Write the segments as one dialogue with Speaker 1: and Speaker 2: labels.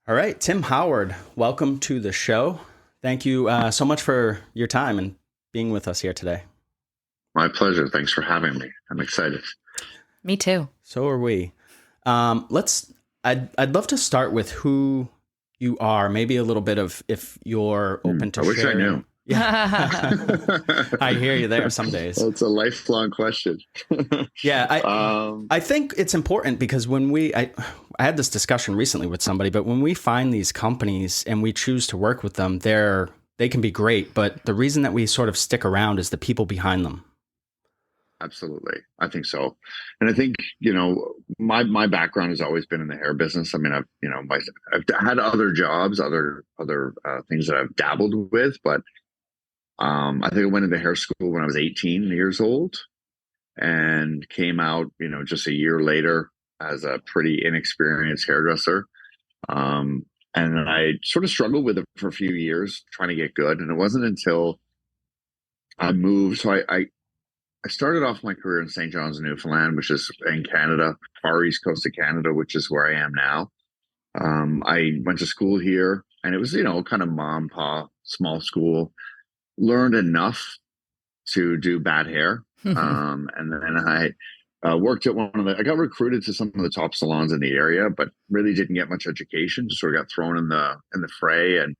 Speaker 1: All right, Tim Howard, welcome to the show. Thank you so much for your time and being with us here today.
Speaker 2: My pleasure. Thanks for having me. I'm excited.
Speaker 3: Me too.
Speaker 1: So are we. I'd love to start with who you are. Maybe a little bit of if you're open to
Speaker 2: I wish
Speaker 1: sharing.
Speaker 2: I knew.
Speaker 1: Yeah, I hear you there some days.
Speaker 2: Well, it's a lifelong question.
Speaker 1: Yeah, I think it's important because when I had this discussion recently with somebody, but when we find these companies and we choose to work with them, they can be great, but the reason that we sort of stick around is the people behind them.
Speaker 2: Absolutely. I think so. And I think, my background has always been in the hair business. I mean, I've had other jobs, other things that I've dabbled with, but I think I went into hair school when I was 18 years old and came out, just a year later as a pretty inexperienced hairdresser. And I sort of struggled with it for a few years trying to get good. And it wasn't until I moved. So I started off my career in St. John's, Newfoundland, which is in Canada, far east coast of Canada, which is where I am now. I went to school here and it was, kind of mom, pa, small school, learned enough to do bad hair. And then I worked at I got recruited to some of the top salons in the area, but really didn't get much education. Just sort of got thrown in the fray and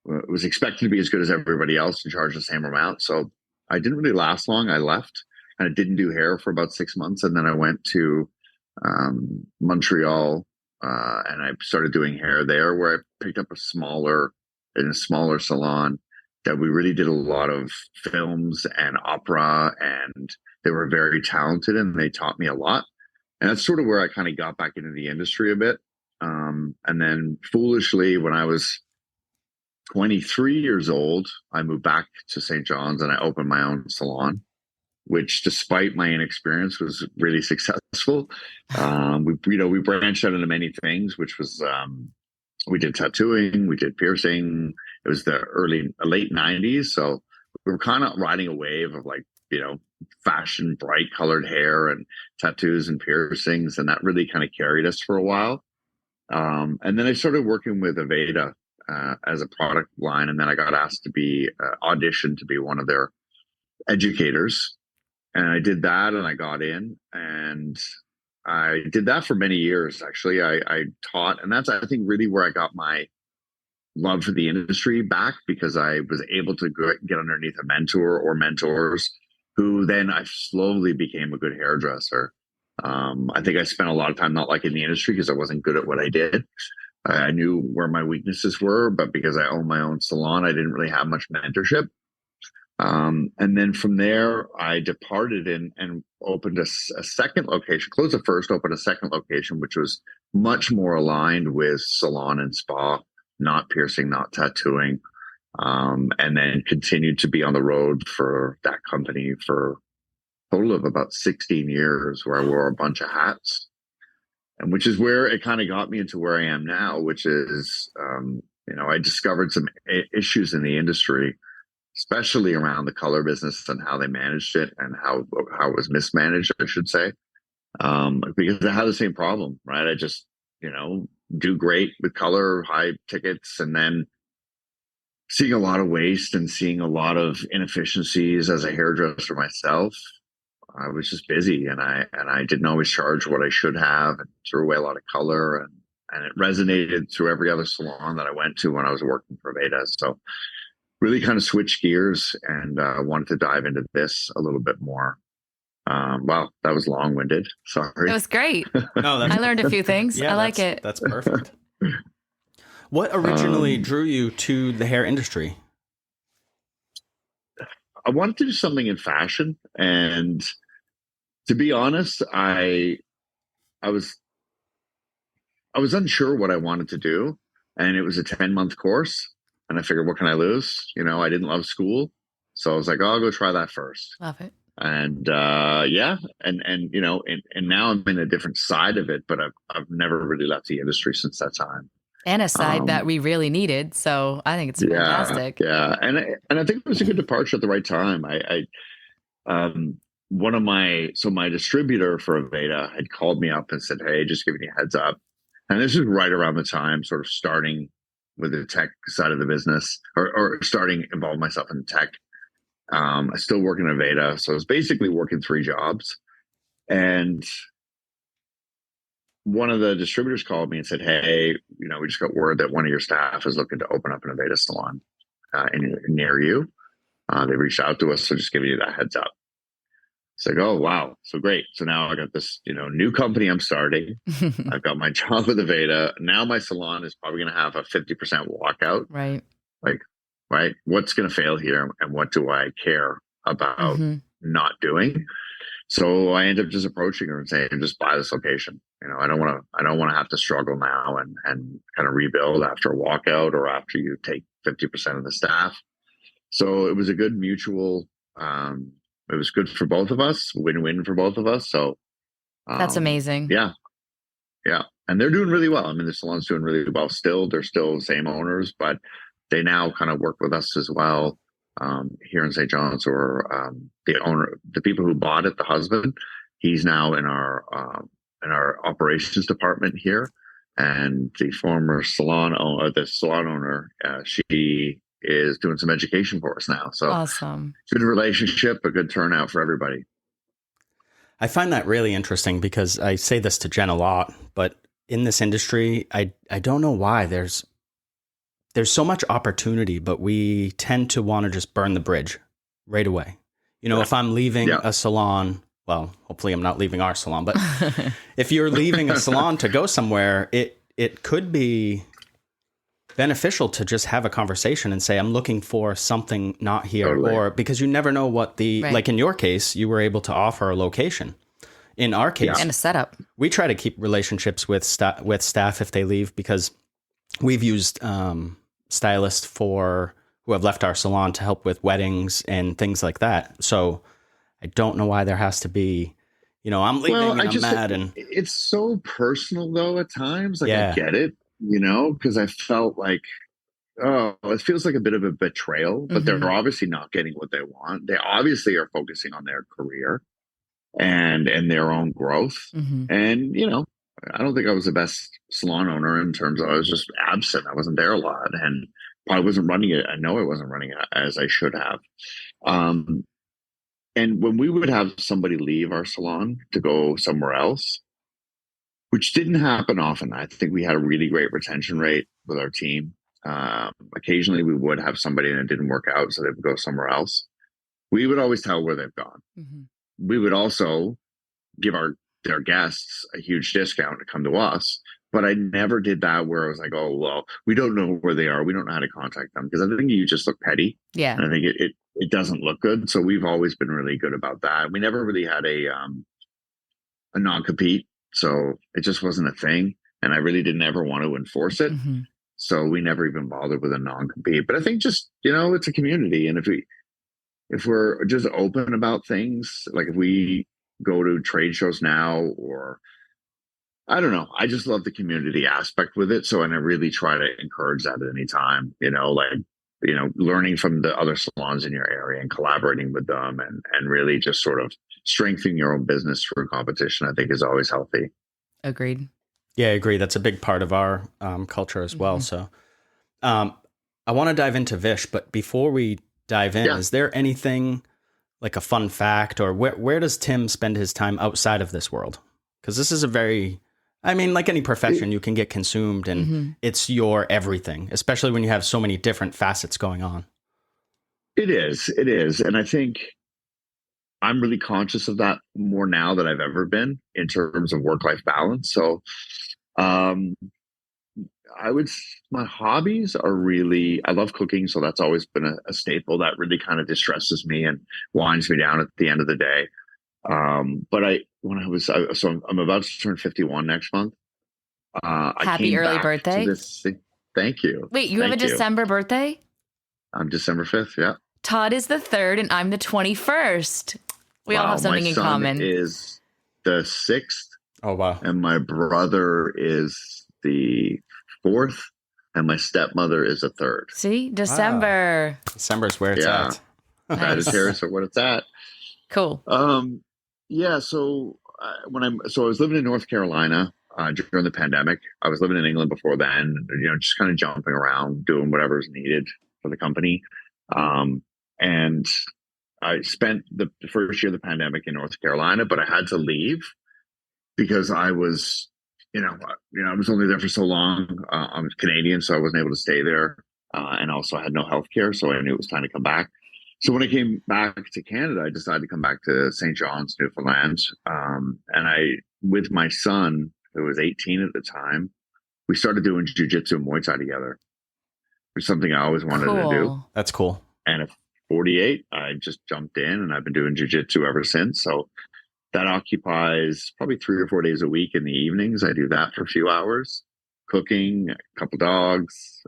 Speaker 2: was expected to be as good as everybody else and charge the same amount. So I didn't really last long. I left and I didn't do hair for about 6 months. And then I went to Montreal and I started doing hair there, where I picked up a smaller salon that we really did a lot of films and opera, and they were very talented and they taught me a lot. And that's sort of where I kind of got back into the industry a bit. And then foolishly, when I was 23 years old, I moved back to St. John's and I opened my own salon, which, despite my inexperience, was really successful. We branched out into many things, which was we did tattooing, we did piercing. It was the late 90s, so we were kind of riding a wave of fashion, bright colored hair and tattoos and piercings, and that really kind of carried us for a while. And then I started working with Aveda as a product line, and then I got asked to be auditioned to be one of their educators, and I did that, and I got in, and I did that for many years. Actually, I taught, and that's, I think, really where I got my love for the industry back, because I was able to get underneath a mentor or mentors who then I slowly became a good hairdresser. I think I spent a lot of time not liking the industry because I wasn't good at what I did. I knew where my weaknesses were, but because I own my own salon, I didn't really have much mentorship. And then from there, I departed and opened a second location, closed the first, opened a second location, which was much more aligned with salon and spa, not piercing, not tattooing. And then continued to be on the road for that company for a total of about 16 years, where I wore a bunch of hats. And which is where it kind of got me into where I am now, which is, I discovered some issues in the industry, especially around the color business and how they managed it and how it was mismanaged, I should say. Because I had the same problem, right? I just, do great with color, high tickets, and then seeing a lot of waste and seeing a lot of inefficiencies as a hairdresser myself. I was just busy, and I didn't always charge what I should have, and threw away a lot of color, and it resonated through every other salon that I went to when I was working for Veda. So really kind of switched gears and wanted to dive into this a little bit more. Wow, that was long-winded. Sorry.
Speaker 3: It was great.
Speaker 1: No,
Speaker 3: I learned a few things.
Speaker 1: Yeah,
Speaker 3: I like it.
Speaker 1: That's perfect. What originally drew you to the hair industry?
Speaker 2: I wanted to do something in fashion, and to be honest, I was unsure what I wanted to do, and it was a 10-month course, and I figured, what can I lose? I didn't love school, so I was like, oh, I'll go try that first.
Speaker 3: Love it.
Speaker 2: And yeah, and now I'm in a different side of it, but I've never really left the industry since that time.
Speaker 3: And a side that we really needed, so I think it's fantastic.
Speaker 2: Yeah, and I think it was a good departure at the right time. My distributor for Aveda had called me up and said, "Hey, just giving you a heads up, And this is right around the time sort of starting with the tech side of the business, or starting involve myself in tech. I still work in Aveda, so I was basically working 3 jobs. And one of the distributors called me and said, "Hey, we just got word that one of your staff is looking to open up an Aveda salon near you. They reached out to us, so just giving you that heads up." It's like, oh, wow. So great. So now I got this, new company I'm starting. I've got my job with Aveda. Now my salon is probably going to have a 50% walkout.
Speaker 3: Right.
Speaker 2: Like, right. What's going to fail here? And what do I care about not doing? So I end up just approaching her and saying, just buy this location. I don't want to have to struggle now and kind of rebuild after a walkout or after you take 50% of the staff. So it was a good mutual, it was good for both of us, win-win for both of us. So
Speaker 3: that's amazing.
Speaker 2: Yeah. Yeah. And they're doing really well. I mean, the salon's doing really well still. They're still the same owners, but they now kind of work with us as well here in St. John's. Or the owner, the people who bought it, the husband, he's now in our operations department here. And the former salon owner, she is doing some education for us now. So
Speaker 3: awesome.
Speaker 2: Good relationship, a good turnout for everybody.
Speaker 1: I find that really interesting because I say this to Jen a lot, but in this industry, I don't know why there's so much opportunity, but we tend to want to just burn the bridge right away. If I'm leaving a salon, well, hopefully I'm not leaving our salon, but if you're leaving a salon to go somewhere, it could be beneficial to just have a conversation and say, I'm looking for something not here. Totally. Or because you never know what like in your case, you were able to offer a location. In our case,
Speaker 3: and a setup.
Speaker 1: We try to keep relationships with staff if they leave, because we've used stylists who have left our salon to help with weddings and things like that. So I don't know why there has to be, I'm leaving and I'm mad. And
Speaker 2: it's so personal though at times. Like I get it. Because I felt like, it feels like a bit of a betrayal, but they're obviously not getting what they want. They obviously are focusing on their career and their own growth. And, I don't think I was the best salon owner in terms of I was just absent. I wasn't there a lot and probably wasn't running it. I know I wasn't running it as I should have. And when we would have somebody leave our salon to go somewhere else, which didn't happen often. I think we had a really great retention rate with our team. Occasionally we would have somebody and it didn't work out, so they would go somewhere else. We would always tell where they've gone. We would also give their guests a huge discount to come to us. But I never did that where I was like, oh, well, we don't know where they are. We don't know how to contact them. Because I think you just look petty.
Speaker 3: Yeah.
Speaker 2: And I think it doesn't look good. So we've always been really good about that. We never really had a non-compete. So it just wasn't a thing. And I really didn't ever want to enforce it. So we never even bothered with a non-compete. But I think just, it's a community. And if we're just open about things, like if we go to trade shows now, or I don't know, I just love the community aspect with it. So, and I really try to encourage that at any time, learning from the other salons in your area and collaborating with them and really just sort of strengthening your own business through competition, I think is always healthy.
Speaker 3: Agreed.
Speaker 1: Yeah, I agree. That's a big part of our culture as well. So I want to dive into Vish, but before we dive in, is there anything like a fun fact, or where does Tim spend his time outside of this world? Because this is like any profession, you can get consumed and it's your everything, especially when you have so many different facets going on.
Speaker 2: It is. And I think I'm really conscious of that more now than I've ever been in terms of work-life balance. So my hobbies are really, I love cooking. So that's always been a staple that really kind of distresses me and winds me down at the end of the day. But I'm about to turn 51 next month.
Speaker 3: Happy early birthday.
Speaker 2: Thank you.
Speaker 3: Wait, you have a December birthday?
Speaker 2: I'm December 5th. Yeah.
Speaker 3: Todd is the 3rd and I'm the 21st. We all have something in common.
Speaker 2: My son is the 6th.
Speaker 1: Oh, wow.
Speaker 2: And my brother is the 4th. And my stepmother is the 3rd.
Speaker 3: See? December.
Speaker 1: Wow. December is where it's at.
Speaker 2: That is here. So what it's at.
Speaker 3: Cool.
Speaker 2: Yeah. So I was living in North Carolina during the pandemic. I was living in England before then, just kind of jumping around, doing whatever's needed for the company. And I spent the first year of the pandemic in North Carolina, but I had to leave because I was, I was only there for so long. I'm Canadian, so I wasn't able to stay there. And also I had no health care, so I knew it was time to come back. So when I came back to Canada, I decided to come back to St. John's, Newfoundland. And with my son, who was 18 at the time, we started doing jiu-jitsu and Muay Thai together. It was something I always wanted to do.
Speaker 1: That's cool.
Speaker 2: And at 48, I just jumped in, and I've been doing jiu-jitsu ever since. So that occupies probably 3 or 4 days a week in the evenings. I do that for a few hours, cooking, a couple dogs.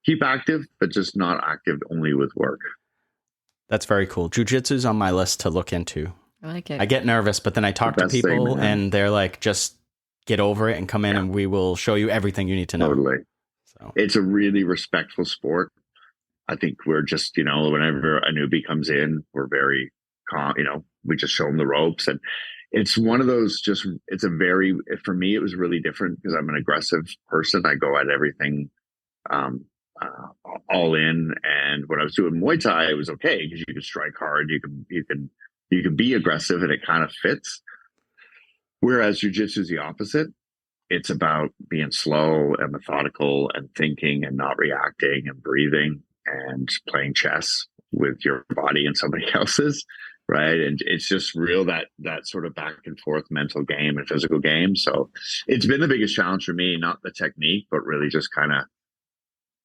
Speaker 2: Keep active, but just not active only with work.
Speaker 1: That's very cool. Jiu-jitsu's on my list to look into.
Speaker 3: I like it.
Speaker 1: I get nervous, but then I talk to people and they're like, just get over it and come in and we will show you everything you need to know.
Speaker 2: Totally.
Speaker 1: So
Speaker 2: it's a really respectful sport. I think we're just, whenever a newbie comes in, we're very calm, we just show them the ropes. And it's one of those for me, it was really different because I'm an aggressive person. I go at everything all in. And when I was doing Muay Thai, it was okay because you can strike hard, you can be aggressive, and it kind of fits. Whereas jiu-jitsu is the opposite. It's about being slow and methodical and thinking and not reacting and breathing and playing chess with your body and somebody else's, right? And it's just real that sort of back and forth mental game and physical game. So it's been the biggest challenge for me, not the technique, but really just kind of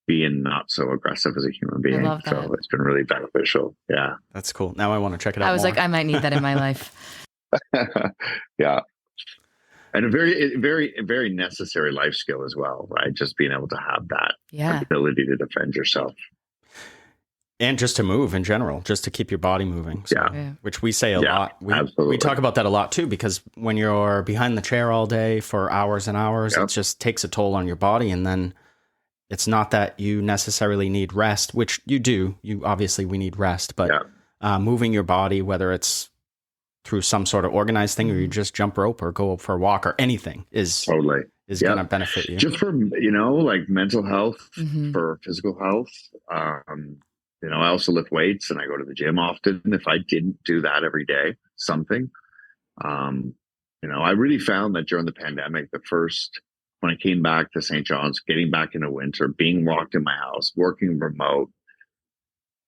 Speaker 2: being not so aggressive as a human being.
Speaker 3: I love that.
Speaker 2: So it's been really beneficial. Yeah.
Speaker 1: that's cool. Now I want to check it out.
Speaker 3: I was
Speaker 1: more.
Speaker 3: like, I might need that in my life.
Speaker 2: Yeah. And a very, very, very necessary life skill as well, right? Just being able to have that ability to defend yourself.
Speaker 1: And just to move in general, just to keep your body moving. So, which we say a lot. We talk about that a lot too, because when you're behind the chair all day for hours and hours, it just takes a toll on your body. And then it's not that you necessarily need rest, which you do. We need rest, but moving your body, whether it's through some sort of organized thing or you just jump rope or go for a walk or anything is going to benefit you.
Speaker 2: Just for, like mental health, for physical health. I also lift weights and I go to the gym often. If I didn't do that every day, I really found that during the pandemic, when I came back to St. John's, getting back into winter, being locked in my house, working remote,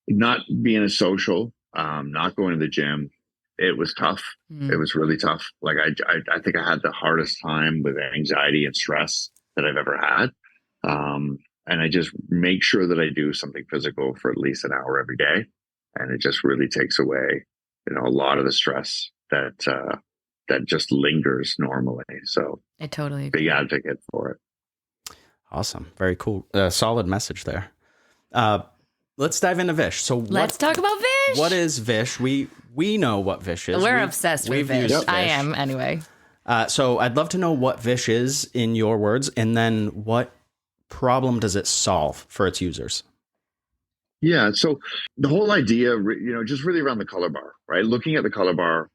Speaker 2: not being a social, not going to the gym, it was tough. It was really tough. Like I think I had the hardest time with anxiety and stress that I've ever had. And I just make sure that I do something physical for at least an hour every day. And it just really takes away, a lot of the stress that just lingers normally. So
Speaker 3: I totally agree.
Speaker 2: Big advocate for it.
Speaker 1: Awesome. Very cool. Solid message there. Let's dive into Vish. So
Speaker 3: let's talk about Vish.
Speaker 1: What is Vish? We know what Vish is.
Speaker 3: We're obsessed with Vish. I am anyway.
Speaker 1: So I'd love to know what Vish is in your words, and then what problem does it solve for its users?
Speaker 2: Yeah. So the whole idea, just really around the color bar, right? Looking at the color bar,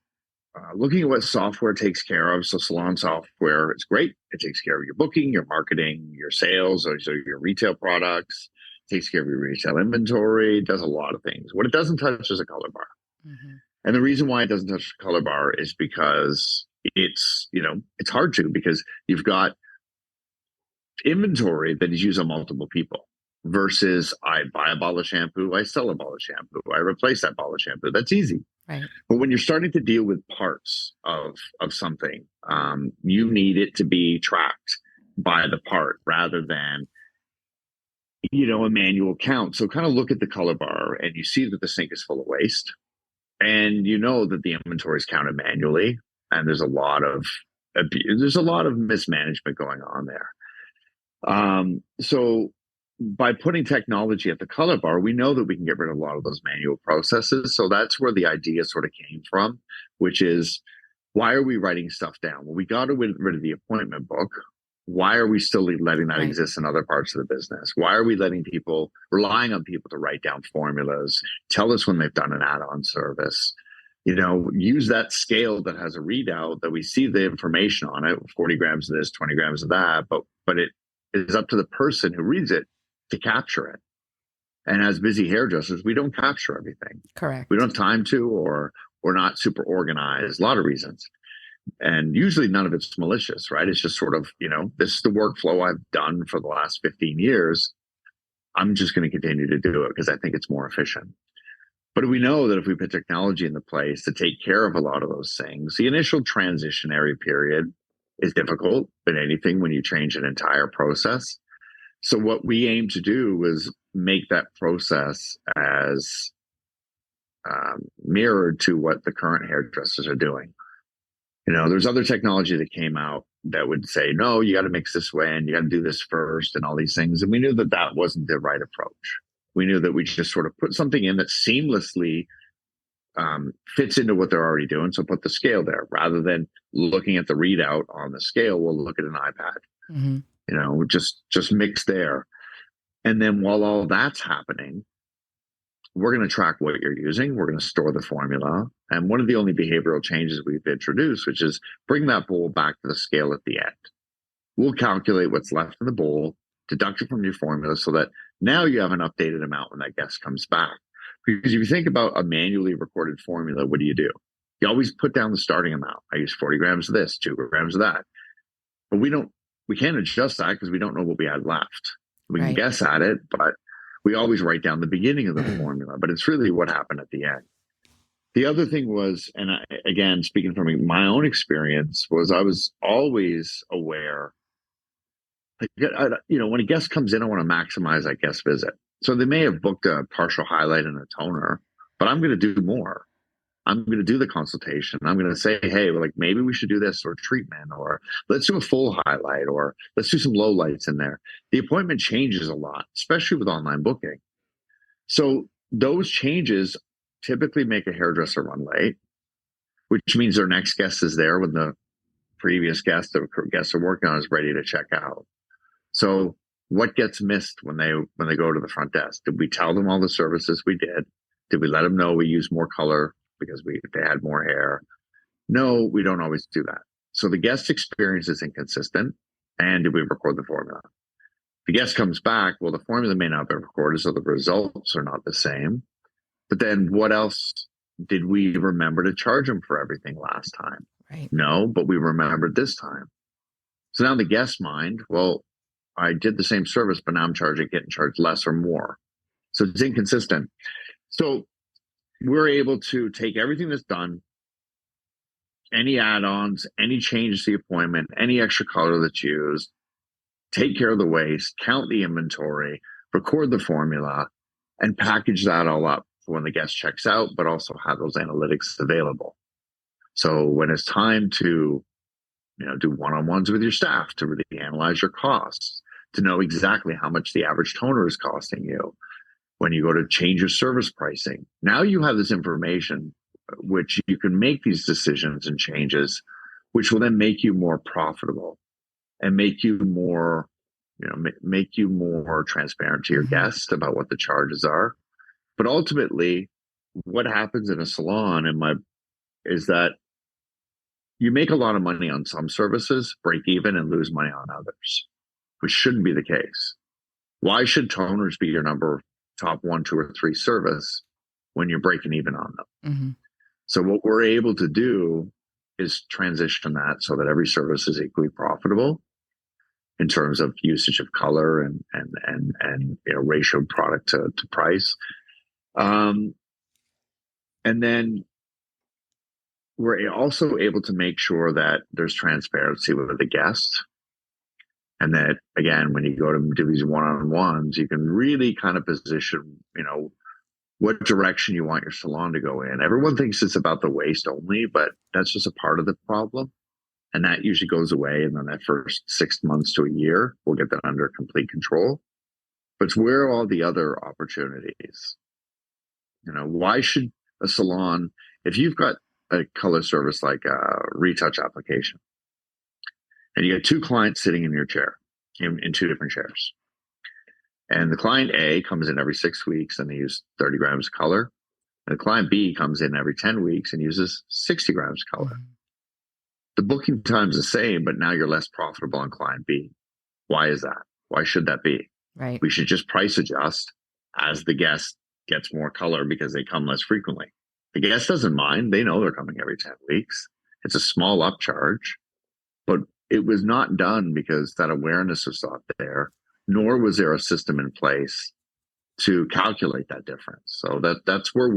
Speaker 2: looking at what software takes care of. So salon software, it's great. It takes care of your booking, your marketing, your sales, so your retail products, takes care of your retail inventory, does a lot of things. What it doesn't touch is a color bar. And the reason why it doesn't touch the color bar is because it's hard to, because you've got inventory that is used on multiple people versus I buy a bottle of shampoo, I sell a bottle of shampoo, I replace that bottle of shampoo. That's easy.
Speaker 3: Right.
Speaker 2: But when you're starting to deal with parts of something, you need it to be tracked by the part rather than, a manual count. So kind of look at the color bar and you see that the sink is full of waste, and that the inventory is counted manually, and there's a lot of mismanagement going on there. So by putting technology at the color bar, we know that we can get rid of a lot of those manual processes. So that's where the idea sort of came from, which is, why are we writing stuff down? Well, we got to get rid of the appointment book. Why are we still letting that exist in other parts of the business? Why are we relying on people to write down formulas, tell us when they've done an add-on service? use that scale that has a readout that we see the information on it, 40 grams of this, 20 grams of that, but it is up to the person who reads it to capture it. And as busy hairdressers, we don't capture everything.
Speaker 3: Correct.
Speaker 2: We don't have time to, or we're not super organized, a lot of reasons. And usually none of it's malicious, right? It's just sort of, this is the workflow I've done for the last 15 years. I'm just going to continue to do it because I think it's more efficient. But we know that if we put technology into place to take care of a lot of those things, the initial transitionary period is difficult in anything when you change an entire process. So what we aim to do is make that process as mirrored to what the current hairdressers are doing. There's other technology that came out that would say, no, you got to mix this way and you got to do this first and all these things. And we knew that that wasn't the right approach. We knew that we just sort of put something in that seamlessly fits into what they're already doing. So put the scale there rather than looking at the readout on the scale. We'll look at an iPad, just mix there. And then while all that's happening, we're going to track what you're using. We're going to store the formula. And one of the only behavioral changes we've introduced, which is bring that bowl back to the scale at the end. We'll calculate what's left in the bowl, deduct it from your formula so that now you have an updated amount when that guest comes back. Because if you think about a manually recorded formula, what do? You always put down the starting amount. I use 40 grams of this, 2 grams of that. But we can't adjust that because we don't know what we had left. We can guess at it, but we always write down the beginning of the formula, but it's really what happened at the end. The other thing was, and again, speaking from my own experience, was I was always aware, when a guest comes in, I want to maximize that guest visit. So they may have booked a partial highlight and a toner, but I'm going to do more. I'm going to do the consultation. I'm going to say, hey, maybe we should do this or treatment, or let's do a full highlight, or let's do some low lights in there. The appointment changes a lot, especially with online booking. So those changes typically make a hairdresser run late, which means their next guest is there when the previous guest or guests are working on is ready to check out. So what gets missed when they go to the front desk? Did we tell them all the services we did? Did we let them know we use more color because they had more hair? No, we don't always do that. So the guest experience is inconsistent. And did we record the formula? The guest comes back, well, the formula may not have been recorded, so the results are not the same. But then what else did we remember to charge them for everything last time?
Speaker 3: Right.
Speaker 2: No, but we remembered this time. So now the guest's mind, well, I did the same service, but now I'm getting charged less or more. So it's inconsistent. So we're able to take everything that's done, any add-ons, any changes to the appointment, any extra color that's used, take care of the waste, count the inventory, record the formula, and package that all up for when the guest checks out, but also have those analytics available. So when it's time to do one-on-ones with your staff to really analyze your costs, to know exactly how much the average toner is costing you, when you go to change your service pricing, now you have this information which you can make these decisions and changes, which will then make you more profitable and make you more, make you more transparent to your guests about what the charges are. But ultimately, what happens in a salon is that you make a lot of money on some services, break even, and lose money on others, which shouldn't be the case. Why should toners be your top 1, 2, or 3 service when you're breaking even on them?
Speaker 3: Mm-hmm.
Speaker 2: So what we're able to do is transition that so that every service is equally profitable in terms of usage of color and ratio product to price. And then we're also able to make sure that there's transparency with the guest. And that, again, when you go to do these one-on-ones, you can really kind of position, what direction you want your salon to go in. Everyone thinks it's about the waste only, but that's just a part of the problem. And that usually goes away. And then that first 6 months to a year, we'll get that under complete control. But it's where are all the other opportunities? Why should a salon, if you've got a color service like a retouch application, and you got 2 clients sitting in your chair, in 2 different chairs. And the client A comes in every 6 weeks and they use 30 grams of color. And client B comes in every 10 weeks and uses 60 grams of color. The booking time's the same, but now you're less profitable on client B. Why is that? Why should that be?
Speaker 3: Right.
Speaker 2: We should just price adjust as the guest gets more color because they come less frequently. The guest doesn't mind. They know they're coming every 10 weeks. It's a small upcharge, but it was not done because that awareness was not there, nor was there a system in place to calculate that difference. So that's where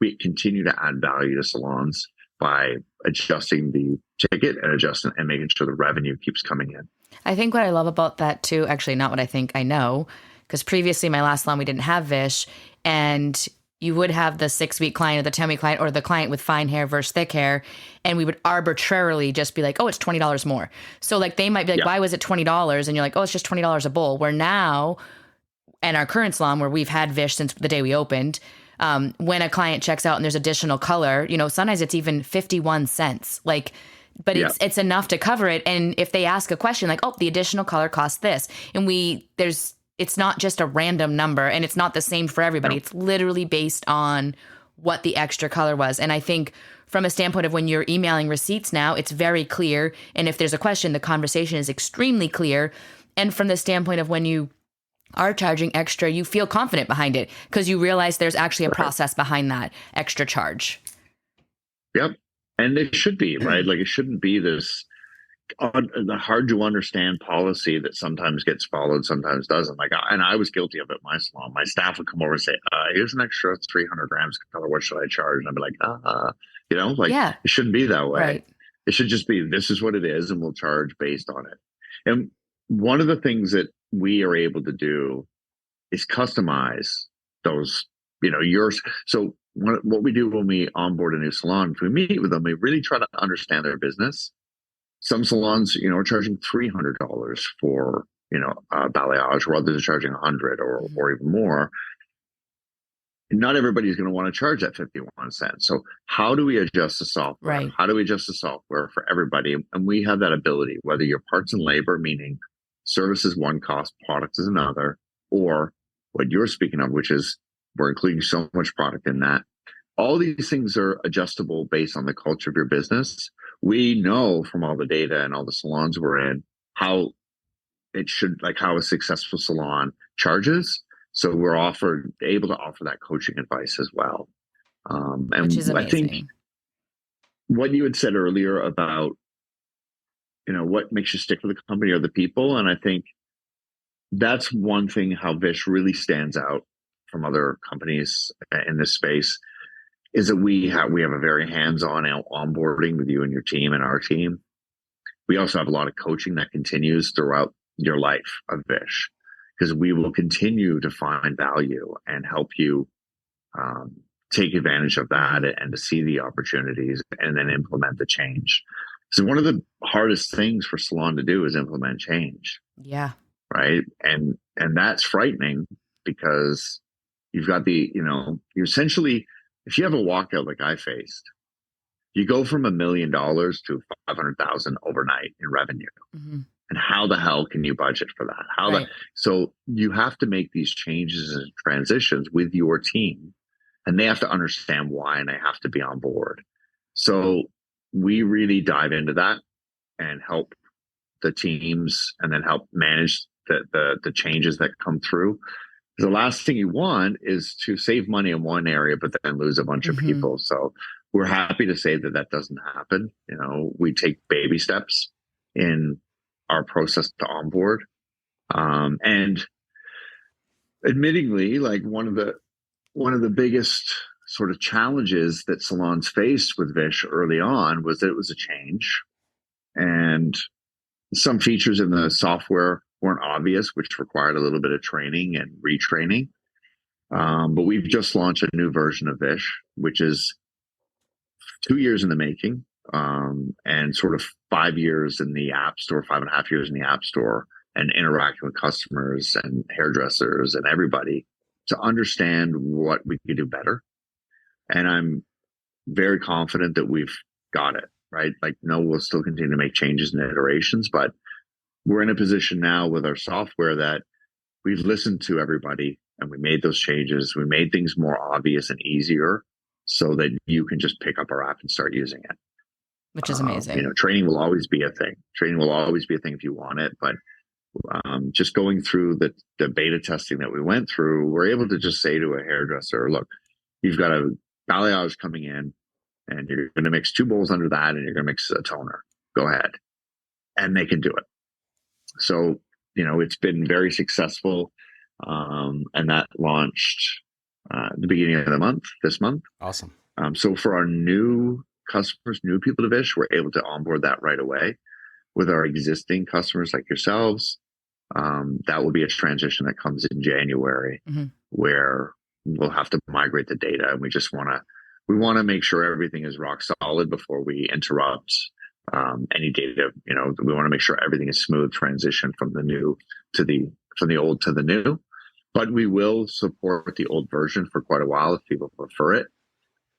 Speaker 2: we continue to add value to salons by adjusting the ticket and adjusting and making sure the revenue keeps coming in.
Speaker 3: I think what I love about that too, actually not what I think, I know, because previously my last salon, we didn't have Vish, and you would have the 6-week client or the 10-week client or the client with fine hair versus thick hair. And we would arbitrarily just be like, oh, it's $20 more. So like they might be like, why was it $20? And you're like, oh, it's just $20 a bowl. Where now, and our current salon where we've had Vish since the day we opened, when a client checks out and there's additional color, sometimes it's even 51 cents. Like, but it's enough to cover it. And if they ask a question like, oh, the additional color costs this, and it's not just a random number, and it's not the same for everybody. No. It's literally based on what the extra color was. And I think from a standpoint of when you're emailing receipts now, it's very clear. And if there's a question, the conversation is extremely clear. And from the standpoint of when you are charging extra, you feel confident behind it because you realize there's actually a process behind that extra charge.
Speaker 2: Yep. And it should be, right? Like it shouldn't be this hard to understand policy that sometimes gets followed, sometimes doesn't. And I was guilty of it in my salon. My staff would come over and say, here's an extra 300 grams of color. What should I charge? And I'd be like, it shouldn't be that way. Right. It should just be, this is what it is, and we'll charge based on it. And one of the things that we are able to do is customize those, yours. So what we do when we onboard a new salon, if we meet with them, we really try to understand their business. Some salons, are charging $300 for, balayage, while others are charging $100 or even more. Not everybody's going to want to charge that 51 cents. So how do we adjust the software?
Speaker 3: Right.
Speaker 2: How do we adjust the software for everybody? And we have that ability, whether your parts and labor, meaning service is one cost, product is another, or what you're speaking of, which is we're including so much product in that. All these things are adjustable based on the culture of your business. We know from all the data and all the salons we're in how it should, like how a successful salon charges. So we're able to offer that coaching advice as well. And
Speaker 3: which is amazing.
Speaker 2: I think what you had said earlier about, what makes you stick with the company are the people. And I think that's one thing how Vish really stands out from other companies in this space is that we have a very hands-on onboarding with you and your team and our team. We also have a lot of coaching that continues throughout your life of Vish, because we will continue to find value and help you take advantage of that and to see the opportunities and then implement the change. So one of the hardest things for salon to do is implement change.
Speaker 3: Yeah.
Speaker 2: Right. And that's frightening because you've got you essentially, if you have a walkout like I faced, you go from $1 million to 500,000 overnight in revenue. Mm-hmm. And how the hell can you budget for that? So you have to make these changes and transitions with your team, and they have to understand why, and they have to be on board. So we really dive into that and help the teams, and then help manage the changes that come through. The last thing you want is to save money in one area, but then lose a bunch of people. So we're happy to say that doesn't happen. We take baby steps in our process to onboard. And admittingly, like one of the biggest sort of challenges that salons faced with Vish early on was that it was a change, and some features in the software weren't obvious, which required a little bit of training and retraining. But we've just launched a new version of Vish, which is 2 years in the making, and sort of 5 years in the App Store, 5.5 years in the App Store, and interacting with customers and hairdressers and everybody to understand what we could do better. And I'm very confident that we've got it, right? Like, no, we'll still continue to make changes and iterations, but we're in a position now with our software that we've listened to everybody and we made those changes. We made things more obvious and easier so that you can just pick up our app and start using it.
Speaker 3: Which is amazing.
Speaker 2: Training will always be a thing. Training will always be a thing if you want it. But just going through the beta testing that we went through, we're able to just say to a hairdresser, look, you've got a balayage coming in, and you're going to mix 2 bowls under that, and you're going to mix a toner. Go ahead. And they can do it. So, it's been very successful. And that launched at the beginning of the month, this month.
Speaker 1: Awesome.
Speaker 2: So for our new customers, new people to Vish, we're able to onboard that right away. With our existing customers like yourselves, that will be a transition that comes in January, where we'll have to migrate the data, and we want to make sure everything is rock solid before we interrupt any data. We want to make sure everything is smooth transition from the old to the new. But we will support the old version for quite a while if people prefer it.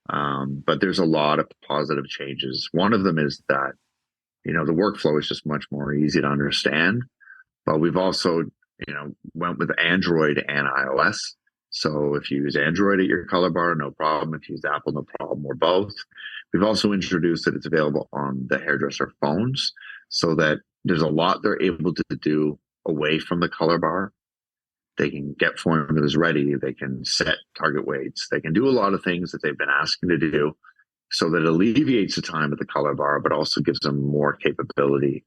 Speaker 2: But there's a lot of positive changes. One of them is that, the workflow is just much more easy to understand. But we've also, went with Android and iOS. So if you use Android at your color bar, no problem. If you use Apple, no problem, or both. We've also introduced that it's available on the hairdresser phones, so that there's a lot they're able to do away from the color bar. They can get formulas ready. They can set target weights. They can do a lot of things that they've been asking to do, so that it alleviates the time at the color bar, but also gives them more capability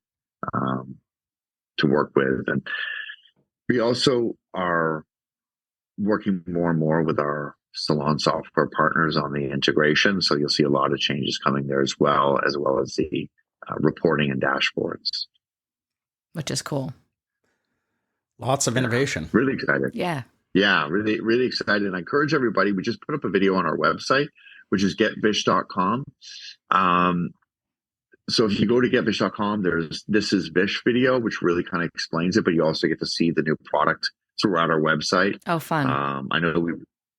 Speaker 2: to work with. And we also are working more and more with our salon software partners on the integration. So you'll see a lot of changes coming there as well as the reporting and dashboards.
Speaker 3: Which is cool.
Speaker 1: Lots of innovation.
Speaker 2: Really excited.
Speaker 3: Yeah.
Speaker 2: Yeah, really, really excited. And I encourage everybody, we just put up a video on our website, which is getvish.com. So if you go to getvish.com, there's This Is Vish video, which really kind of explains it, but you also get to see the new product throughout our website.
Speaker 3: Oh, fun.
Speaker 2: I know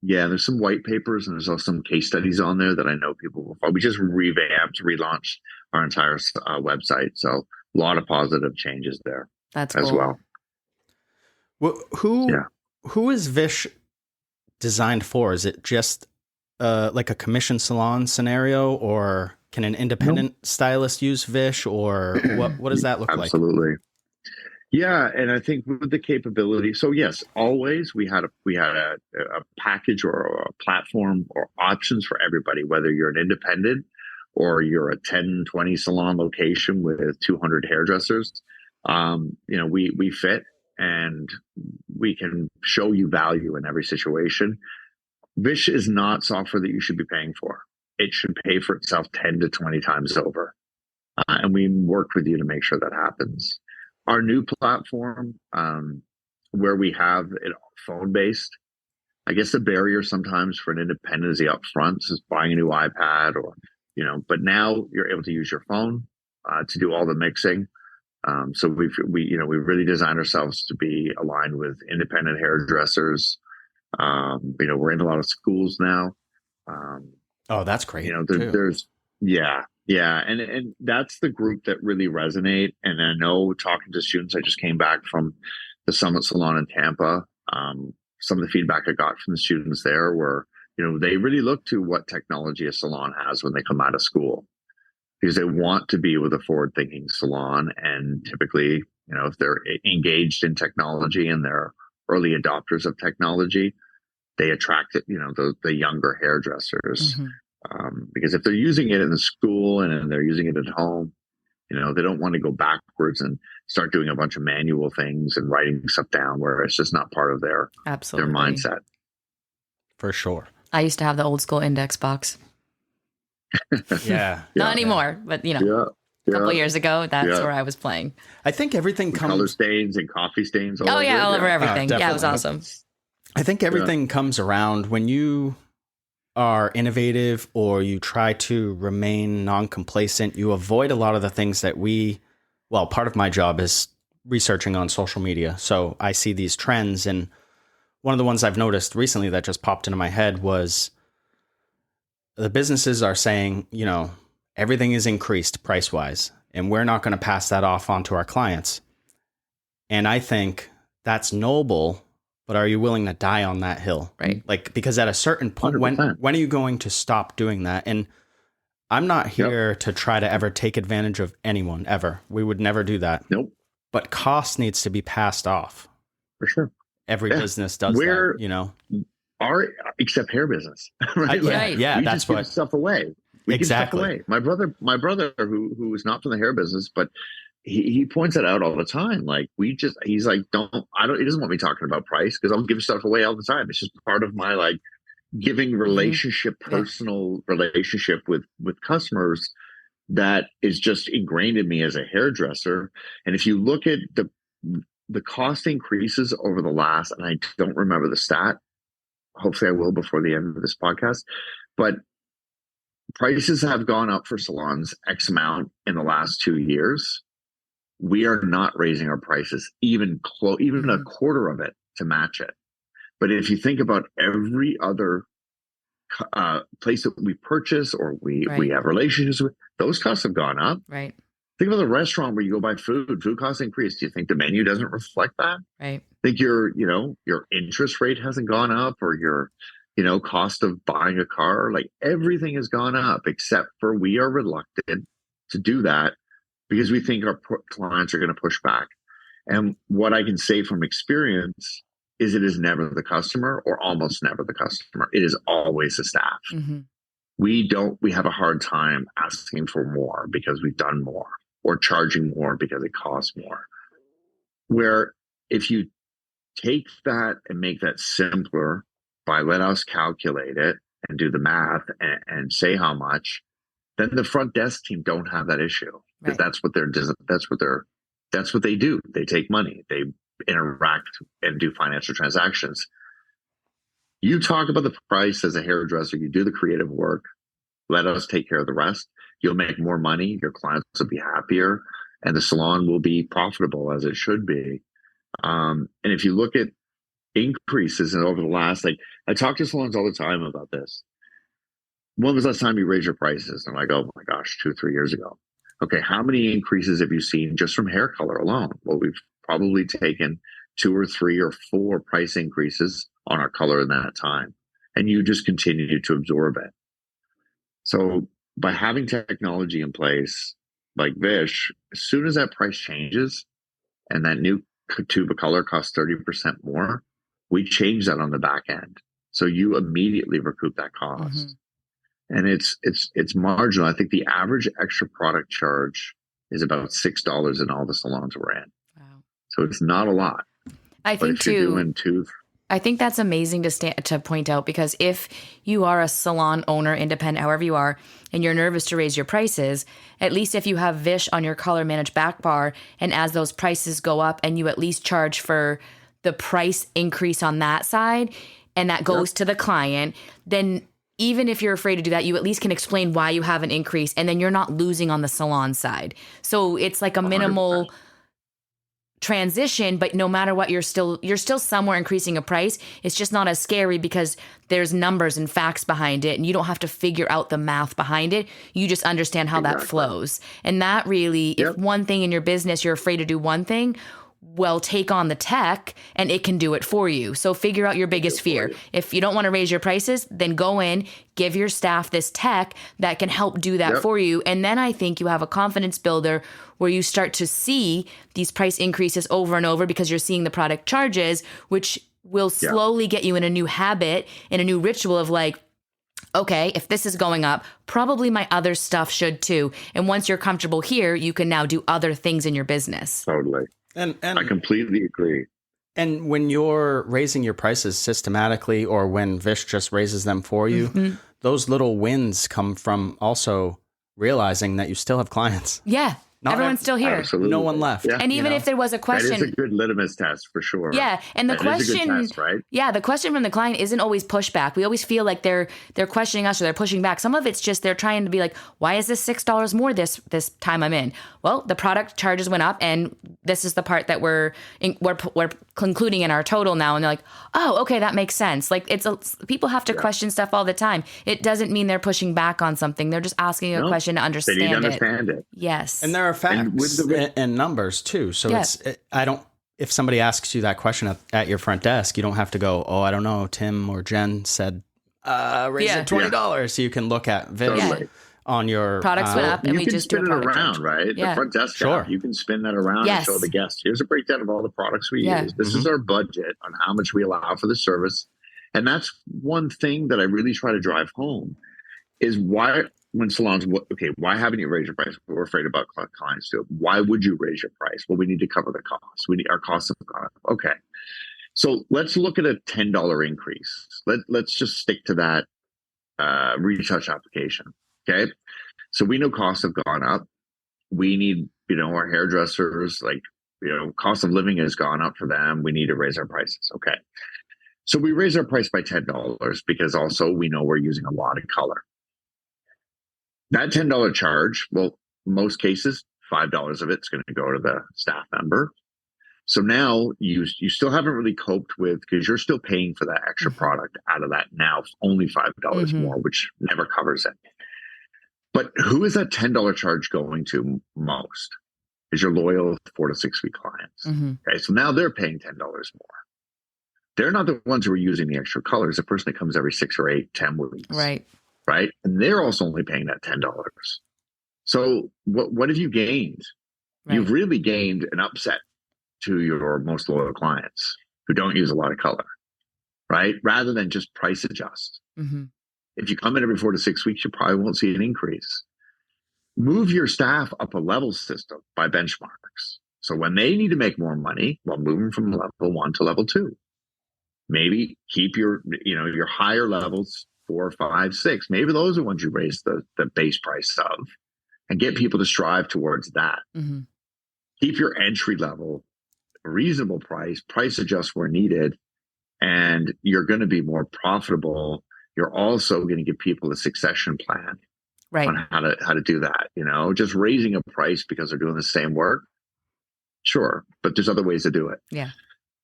Speaker 2: there's some white papers, and there's also some case studies on there that I know people will follow. We just relaunched our entire website. So a lot of positive changes there.
Speaker 3: That's
Speaker 2: as
Speaker 3: cool.
Speaker 2: well.
Speaker 1: Well, who is Vish designed for? Is it just like a commission salon scenario, or can an independent stylist use Vish, or what does that look like?
Speaker 2: Absolutely. Yeah, and I think with the capability, so yes, always we had a package or a platform or options for everybody, whether you're an independent or you're a 10, 20 salon location with 200 hairdressers. We fit, and we can show you value in every situation. Vish is not software that you should be paying for. It should pay for itself 10 to 20 times over. And we work with you to make sure that happens. Our new platform, where we have it phone-based, I guess the barrier sometimes for an independent is the upfront, is buying a new iPad but now you're able to use your phone to do all the mixing. So we really designed ourselves to be aligned with independent hairdressers. We're in a lot of schools now.
Speaker 1: Oh, that's great.
Speaker 2: There's and that's the group that really resonate. And I know, talking to students, I just came back from the Summit Salon in Tampa. Some of the feedback I got from the students there were, they really look to what technology a salon has when they come out of school, because they want to be with a forward-thinking salon. And typically, if they're engaged in technology and they're early adopters of technology, they attract the younger hairdressers. Because if they're using it in the school and they're using it at home, they don't want to go backwards and start doing a bunch of manual things and writing stuff down where it's just not part of their mindset.
Speaker 1: For sure.
Speaker 3: I used to have the old school index box.
Speaker 1: Yeah.
Speaker 3: Not anymore, but a couple years ago, that's where I was playing.
Speaker 1: I think everything comes
Speaker 2: color stains and coffee stains.
Speaker 3: All over everything. It was awesome.
Speaker 1: I think everything comes around when you are innovative or you try to remain non-complacent. You avoid a lot of the things that part of my job is researching on social media. So I see these trends, and one of the ones I've noticed recently that just popped into my head was the businesses are saying, everything is increased price-wise, and we're not going to pass that off onto our clients. And I think that's noble, But are you willing to die on that hill?
Speaker 3: Right.
Speaker 1: Like, because at a certain point,
Speaker 2: 100%.
Speaker 1: when are you going to stop doing that? And I'm not here to try to ever take advantage of anyone, ever. We would never do that.
Speaker 2: Nope.
Speaker 1: But cost needs to be passed off.
Speaker 2: For sure.
Speaker 1: Every business does that, you know.
Speaker 2: Except hair business, right?
Speaker 1: Yeah,
Speaker 2: we
Speaker 1: that's
Speaker 2: just give stuff away. We give stuff away. My brother, who is not from the hair business, but he points that out all the time. Like he's like, he doesn't want me talking about price because I'll give stuff away all the time. It's just part of my like giving relationship, personal relationship with customers that is just ingrained in me as a hairdresser. And if you look at the cost increases over the last, and I don't remember the stat, hopefully I will before the end of this podcast, but prices have gone up for salons X amount in the last 2 years. We are not raising our prices even a quarter of it to match it. But if you think about every other place that we purchase or we have relationships with, those costs have gone up.
Speaker 3: Right.
Speaker 2: Think about the restaurant where you go buy food costs increase. Do you think the menu doesn't reflect that?
Speaker 3: Right.
Speaker 2: Think your interest rate hasn't gone up, or your, cost of buying a car, like everything has gone up, except for we are reluctant to do that because we think our clients are going to push back. And what I can say from experience is it is never the customer, or almost never the customer. It is always the staff.
Speaker 3: Mm-hmm.
Speaker 2: We have a hard time asking for more because we've done more, or charging more because it costs more. Where if you take that and make that simpler by let us calculate it and do the math and say how much, then the front desk team don't have that issue, because that's what they do. They take money, they interact and do financial transactions. You talk about the price as a hairdresser, you do the creative work, let us take care of the rest. You'll make more money, your clients will be happier, and the salon will be profitable as it should be. And if you look at increases and over the last, I talk to salons all the time about this. When was the last time you raised your prices? And I'm like, oh my gosh, 2-3 years ago. Okay, how many increases have you seen just from hair color alone? Well, we've probably taken 2 or 3 or 4 price increases on our color in that time. And you just continue to absorb it. So by having technology in place like Vish, as soon as that price changes and that new tube of color costs 30% more, we change that on the back end. So you immediately recoup that cost. And it's marginal. I think the average extra product charge is about $6 in all the salons we're in. Wow. So it's not a lot.
Speaker 3: I think I think that's amazing to point out, because if you are a salon owner, independent, however you are, and you're nervous to raise your prices, at least if you have Vish on your color managed back bar, and as those prices go up and you at least charge for the price increase on that side, and that goes to the client, then even if you're afraid to do that, you at least can explain why you have an increase, and then you're not losing on the salon side. So it's like a minimal 100%. Transition, but no matter what, you're still somewhere increasing a price. It's just not as scary because there's numbers and facts behind it, and you don't have to figure out the math behind it. You just understand how that flows. And that really, if one thing in your business, you're afraid to do one thing, well, take on the tech and it can do it for you. So figure out your biggest fear. If you don't want to raise your prices, then go in, give your staff this tech that can help do that for you. And then I think you have a confidence builder where you start to see these price increases over and over because you're seeing the product charges, which will slowly get you in a new habit, in a new ritual of like, okay, if this is going up, probably my other stuff should too. And once you're comfortable here, you can now do other things in your business.
Speaker 2: Totally. And I completely agree.
Speaker 1: And when you're raising your prices systematically, or when Vish just raises them for you, those little wins come from also realizing that you still have clients.
Speaker 3: Yeah. Everyone's still here.
Speaker 2: Absolutely.
Speaker 1: No one left.
Speaker 3: Yeah. And even if there was a question,
Speaker 2: that is a good litmus test for sure.
Speaker 3: Yeah. And the question, is a good test, right? Yeah. The question from the client isn't always pushback. We always feel like they're questioning us or they're pushing back. Some of it's just, they're trying to be like, why is this $6 more this time I'm in? Well, the product charges went up, and this is the part that we're concluding in our total now. And they're like, oh, okay, that makes sense. Like people have to question stuff all the time. It doesn't mean they're pushing back on something. They're just asking a question to understand it.
Speaker 2: They need to understand it.
Speaker 3: Yes.
Speaker 1: And there are facts and numbers too. So if somebody asks you that question at your front desk, you don't have to go, oh, I don't know, Tim or Jen said, raise it $20. So you can look at Vish on your
Speaker 3: products went up, and we just do a product
Speaker 2: around,
Speaker 3: change.
Speaker 2: right?
Speaker 3: Yeah.
Speaker 2: The front desk app, you can spin that around and show the guests. Here's a breakdown of all the products we use. This is our budget on how much we allow for the service. And that's one thing that I really try to drive home is why, when salons, why haven't you raised your price? We're afraid about clients do it. Why would you raise your price? Well, we need to cover the costs. Our costs have gone up. Okay. So let's look at a $10 increase. Let's just stick to that retouch application. Okay. So we know costs have gone up. We need, our hairdressers, cost of living has gone up for them. We need to raise our prices. Okay. So we raise our price by $10 because also we know we're using a lot of color. That $10 charge, well, most cases, $5 of it's going to go to the staff member. So now you still haven't really coped with, because you're still paying for that extra product out of that now, only $5 more, which never covers it. But who is that $10 charge going to most? Is your loyal 4 to 6 week clients. Okay, so now they're paying $10 more. They're not the ones who are using the extra colors. The person that comes every 6 or 8, 10 weeks. Right. And they're also only paying that $10. So what have you gained? Right. You've really gained an upset to your most loyal clients who don't use a lot of color, right? Rather than just price adjust. If you come in every 4 to 6 weeks, you probably won't see an increase. Move your staff up a level system by benchmarks. So when they need to make more money, well, move them from level 1 to level 2. Maybe keep your higher levels 4, 5, 6. Maybe those are ones you raise the base price of, and get people to strive towards that. Keep your entry level a reasonable price adjust where needed, and you're going to be more profitable. You're also going to give people a succession plan on how to do that. Just raising a price because they're doing the same work, sure, but there's other ways to do it.
Speaker 3: Yeah.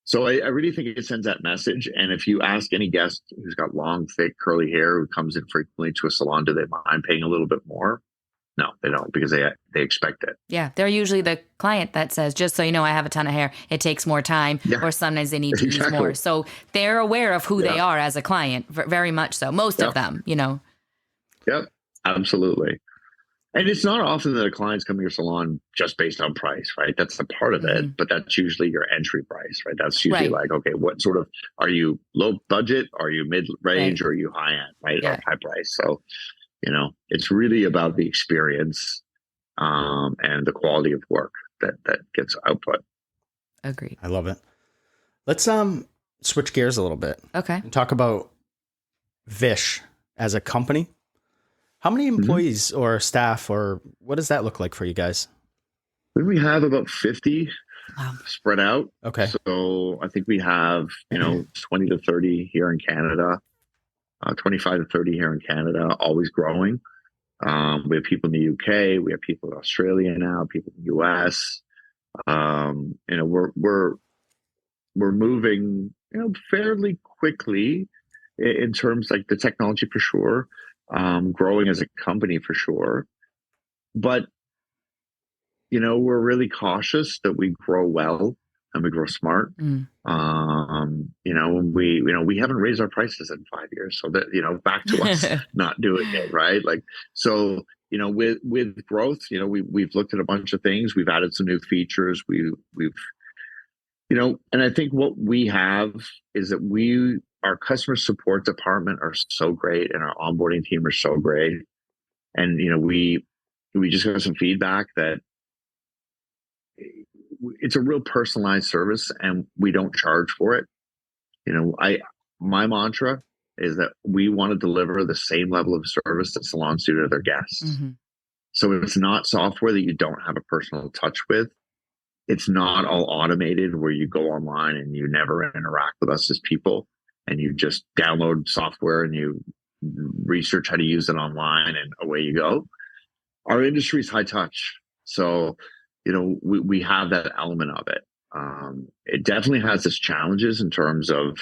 Speaker 2: So I really think it sends that message. And if you ask any guest who's got long, thick, curly hair who comes in frequently to a salon, do they mind paying a little bit more? No, they don't, because they expect it.
Speaker 3: Yeah, they're usually the client that says, just so you know, I have a ton of hair. It takes more time, or sometimes they need to use more. So they're aware of who they are as a client, very much so. Most of them,
Speaker 2: Yep, absolutely. And it's not often that a client's coming to your salon just based on price, right? That's a part of it, but that's usually your entry price, right? That's usually like, okay, what sort of, are you low budget? Are you mid-range? Or are you high-end, right? Or high price? So, it's really about the experience and the quality of work that gets output.
Speaker 3: Agreed.
Speaker 1: I love it. Let's switch gears a little bit.
Speaker 3: Okay.
Speaker 1: And talk about Vish as a company. How many employees or staff, or what does that look like for you guys?
Speaker 2: We have about 50 spread out.
Speaker 1: Okay.
Speaker 2: So I think we have, 20 to 30 here in Canada, 25 to 30 here in Canada, always growing. We have people in the UK, we have people in Australia now, people in the US. We're moving, fairly quickly in terms like the technology for sure. Growing as a company for sure, but we're really cautious that we grow well and we grow smart. We haven't raised our prices in 5 years, so that back to us not doing it right. With growth, we've looked at a bunch of things. We've added some new features. We've and I think what we have is that our customer support department are so great, and our onboarding team are so great. And, we just got some feedback that it's a real personalized service and we don't charge for it. My mantra is that we want to deliver the same level of service that salons do to their guests. So it's not software that you don't have a personal touch with. It's not all automated where you go online and you never interact with us as people, and you just download software and you research how to use it online and away you go. Our industry is high touch. So, we have that element of it. It definitely has its challenges in terms of,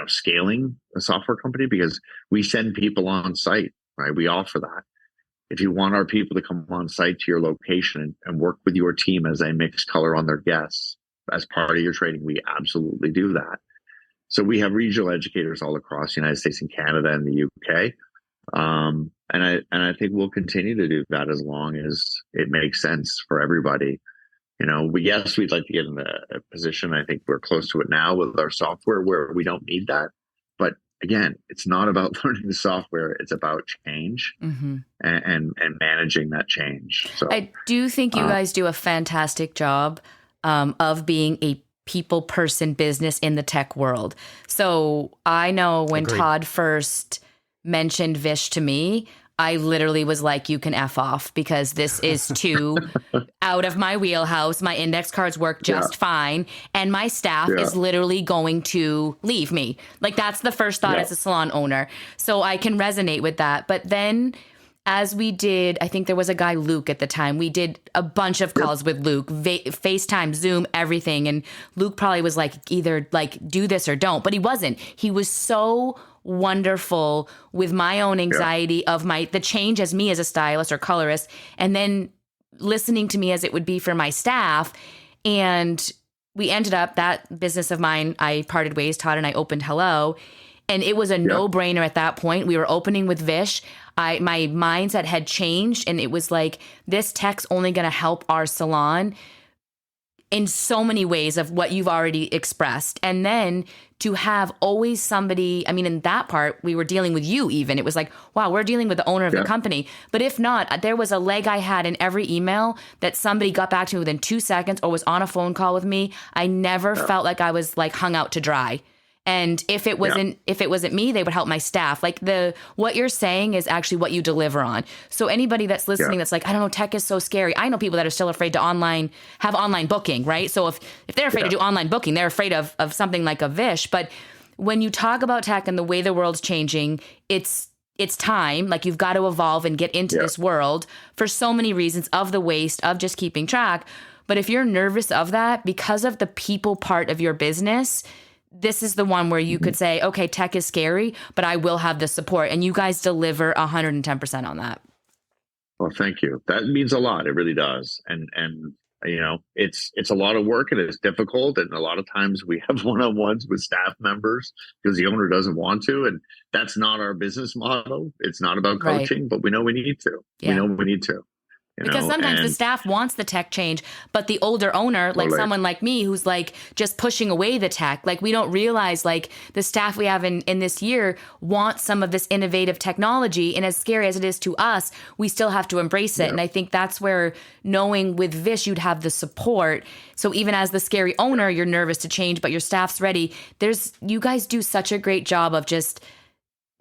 Speaker 2: scaling a software company, because we send people on site, right? We offer that. If you want our people to come on site to your location and work with your team as they mix color on their guests, as part of your training, we absolutely do that. So we have regional educators all across the United States and Canada and the UK. And I think we'll continue to do that as long as it makes sense for everybody. You know, yes, we'd like to get in a position. I think we're close to it now with our software where we don't need that. But again, it's not about learning the software. It's about change and managing that change. So
Speaker 3: I do think you guys do a fantastic job of being a people person business in the tech world. So I know when Todd first mentioned Vish to me, I literally was like, you can F off, because this is too out of my wheelhouse. My index cards work just fine. And my staff is literally going to leave me. Like, that's the first thought as a salon owner. So I can resonate with that. But then as we did, I think there was a guy, Luke, at the time. We did a bunch of calls with Luke, FaceTime, Zoom, everything. And Luke probably was like, either like do this or don't. But he wasn't. He was so wonderful with my own anxiety of the change as me as a stylist or colorist, and then listening to me as it would be for my staff. And we ended up, that business of mine, I parted ways, Todd and I opened Hello, and it was a no-brainer at that point. We were opening with Vish. My mindset had changed, and it was like, this tech's only going to help our salon in so many ways of what you've already expressed. And then to have always somebody, I mean, in that part, we were dealing with you even. It was like, wow, we're dealing with the owner of the company. But if not, there was a leg I had in every email that somebody got back to me within 2 seconds or was on a phone call with me. I never felt like I was like hung out to dry. And if it wasn't me, they would help my staff. Like, what you're saying is actually what you deliver on. So anybody that's listening that's like, I don't know, tech is so scary. I know people that are still afraid to have online booking, right? So if they're afraid to do online booking, they're afraid of something like a Vish. But when you talk about tech and the way the world's changing, it's time. Like, you've got to evolve and get into this world for so many reasons, of the waste, of just keeping track. But if you're nervous of that because of the people part of your business, this is the one where you could say, okay, tech is scary, but I will have the support. And you guys deliver 110% on that.
Speaker 2: Well, thank you. That means a lot. It really does. And you know, it's a lot of work and it's difficult. And a lot of times we have one-on-ones with staff members because the owner doesn't want to. And that's not our business model. It's not about coaching, but we know we need to. We know we need to.
Speaker 3: Because sometimes the staff wants the tech change, but the older owner, like someone like me, who's like just pushing away the tech, like we don't realize like the staff we have in this year want some of this innovative technology. And as scary as it is to us, we still have to embrace it. And I think that's where, knowing with Vish, you'd have the support. So even as the scary owner, you're nervous to change, but your staff's ready. You guys do such a great job of just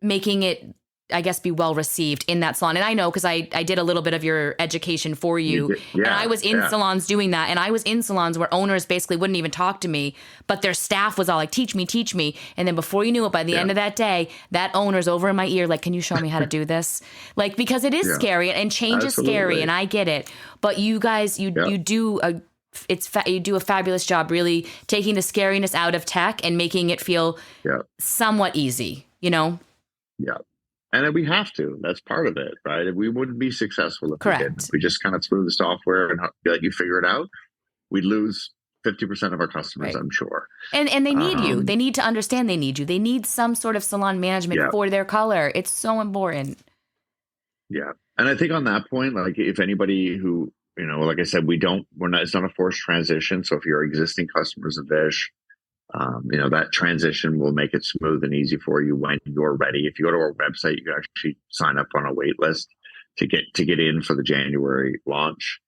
Speaker 3: making it, I guess, be well received in that salon. And I know, because I did a little bit of your education for you. And I was in salons doing that. And I was in salons where owners basically wouldn't even talk to me, but their staff was all like, teach me. And then before you knew it, by the end of that day, that owner's over in my ear, like, can you show me how to do this? Like, because it is scary and change is scary, and I get it. But you guys, you do you do a fabulous job really taking the scariness out of tech and making it feel somewhat easy, you know?
Speaker 2: Yeah. And we have to. That's part of it, right? We wouldn't be successful if we didn't. If we just kind of threw the software and let you figure it out, we'd lose 50% of our customers, I'm sure.
Speaker 3: And they need you. They need to understand they need you. They need some sort of salon management for their color. It's so important. Yeah.
Speaker 2: And I think on that point, like, if anybody who, you know, like I said, it's not a forced transition. So if you're existing customers of Vish, you know, that transition will make it smooth and easy for you when you're ready. If you go to our website, you can actually sign up on a wait list to get in for the January launch.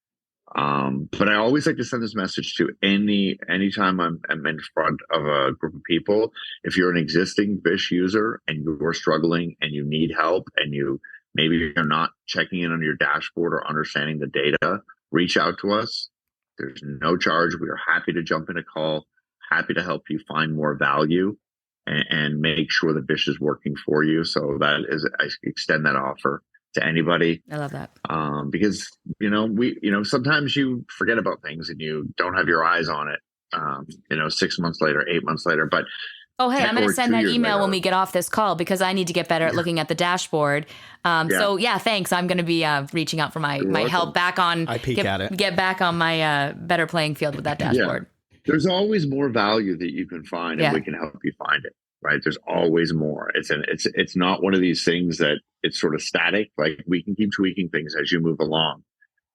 Speaker 2: But I always like to send this message to anytime I'm in front of a group of people. If you're an existing Vish user and you're struggling and you need help, and maybe you're not checking in on your dashboard or understanding the data, reach out to us. There's no charge. We are happy to jump in a call. Happy to help you find more value and make sure that Vish is working for you. So I extend that offer to anybody.
Speaker 3: I love that.
Speaker 2: Because, sometimes you forget about things and you don't have your eyes on it, 6 months later, 8 months later, but
Speaker 3: oh, hey, I'm going to send that email when we get off this call, because I need to get better at looking at the dashboard. So thanks. I'm going to be reaching out for my help back on,
Speaker 1: I peek at it.
Speaker 3: Get back on my better playing field with that dashboard.
Speaker 2: There's always more value that you can find, and we can help you find it. Right? There's always more. It's not one of these things that it's sort of static. Like, we can keep tweaking things as you move along.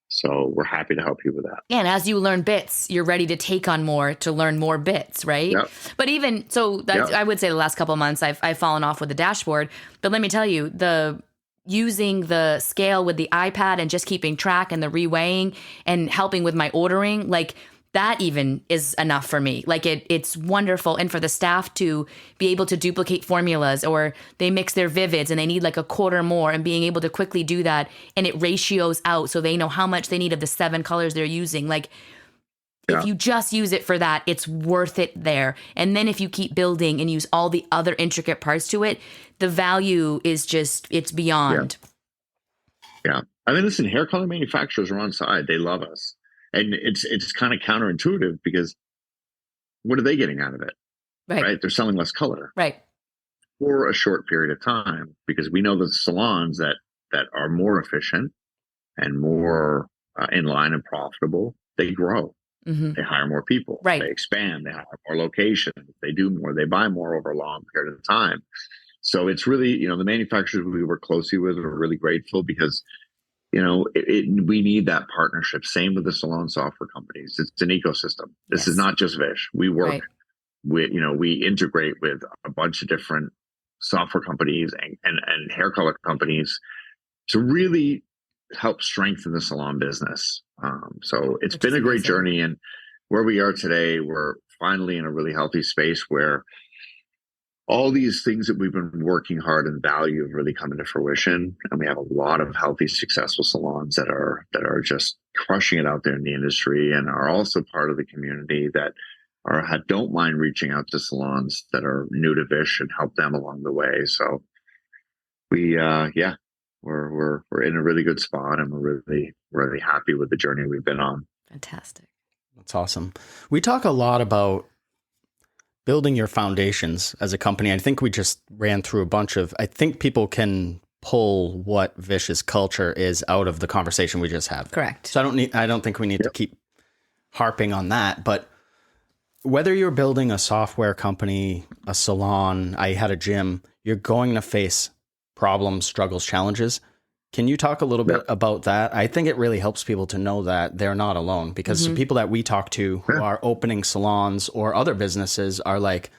Speaker 2: So we're happy to help you with that.
Speaker 3: Yeah, and as you learn bits, you're ready to take on more to learn more bits, right?
Speaker 2: Yep.
Speaker 3: But even so, that's, I would say the last couple of months I've fallen off with the dashboard. But let me tell you, using the scale with the iPad and just keeping track and the reweighing and helping with my ordering, like, that even is enough for me. Like, it's wonderful. And for the staff to be able to duplicate formulas, or they mix their Vivids and they need like a quarter more, and being able to quickly do that, and it ratios out so they know how much they need of the 7 colors they're using. Like, if you just use it for that, it's worth it there. And then if you keep building and use all the other intricate parts to it, the value is just, it's beyond.
Speaker 2: Yeah. I mean, listen, hair color manufacturers are on side. They love us. And it's kind of counterintuitive, because what are they getting out of it? Right? They're selling less color.
Speaker 3: Right.
Speaker 2: For a short period of time, because we know the salons that are more efficient and more in line and profitable, they grow. Mm-hmm. They hire more people.
Speaker 3: Right.
Speaker 2: They expand. They hire more locations. They do more. They buy more over a long period of time. So it's really, the manufacturers we work closely with are really grateful, because we need that partnership. Same with the salon software companies. It's an ecosystem. This is not just Vish. We work with, we integrate with a bunch of different software companies and hair color companies to really help strengthen the salon business. So it's been a great journey. And where we are today, we're finally in a really healthy space where all these things that we've been working hard and value have really come into fruition. And we have a lot of healthy, successful salons that are just crushing it out there in the industry, and are also part of the community that don't mind reaching out to salons that are new to Vish and help them along the way. So we're in a really good spot, and we're really, really happy with the journey we've been on.
Speaker 3: Fantastic.
Speaker 1: That's awesome. We talk a lot about building your foundations as a company. I think we just ran through a bunch of, I think people can pull what Vish's culture is out of the conversation we just had.
Speaker 3: Correct.
Speaker 1: So I don't think we need to keep harping on that, but whether you're building a software company, a salon, I had a gym, you're going to face problems, struggles, challenges. Can you talk a little bit about that? I think it really helps people to know that they're not alone, because the people that we talk to who are opening salons or other businesses are like,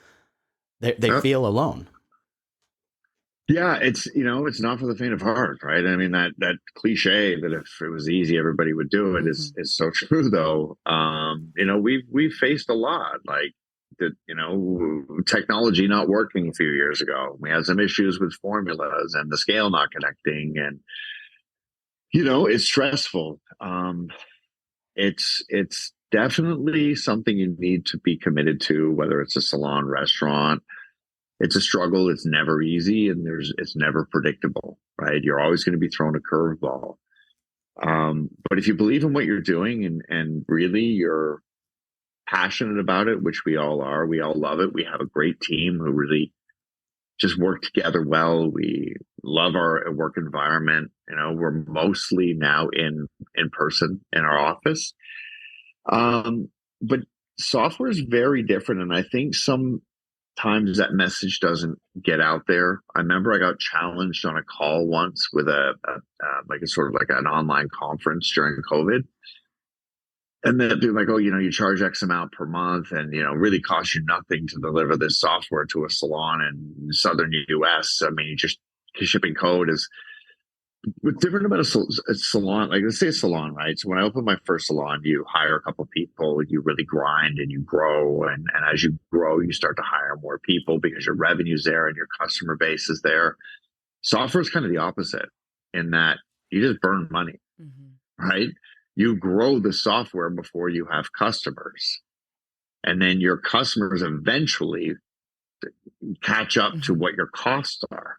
Speaker 1: they feel alone.
Speaker 2: Yeah, it's not for the faint of heart, right? I mean, that cliche that if it was easy, everybody would do it is so true, though. We've faced a lot, like technology not working a few years ago. We had some issues with formulas and the scale not connecting, and it's stressful. It's definitely something you need to be committed to, whether it's a salon, restaurant. It's a struggle. It's never easy, and it's never predictable, right? You're always going to be thrown a curveball. But if you believe in what you're doing and really you're passionate about it, which we all are, we all love it. We have a great team who really just work together well. We love our work environment. We're mostly now in person in our office. But software is very different. And I think sometimes that message doesn't get out there. I remember I got challenged on a call once with a sort of like an online conference during COVID. And then they're like, oh, you charge X amount per month, and, really costs you nothing to deliver this software to a salon in Southern US. I mean, just shipping code is what's different about a salon. Like, let's say a salon, right? So when I opened my first salon, you hire a couple of people, you really grind and you grow. And as you grow, you start to hire more people because your revenue's there and your customer base is there. Software is kind of the opposite, in that you just burn money, right? You grow the software before you have customers. And then your customers eventually catch up to what your costs are.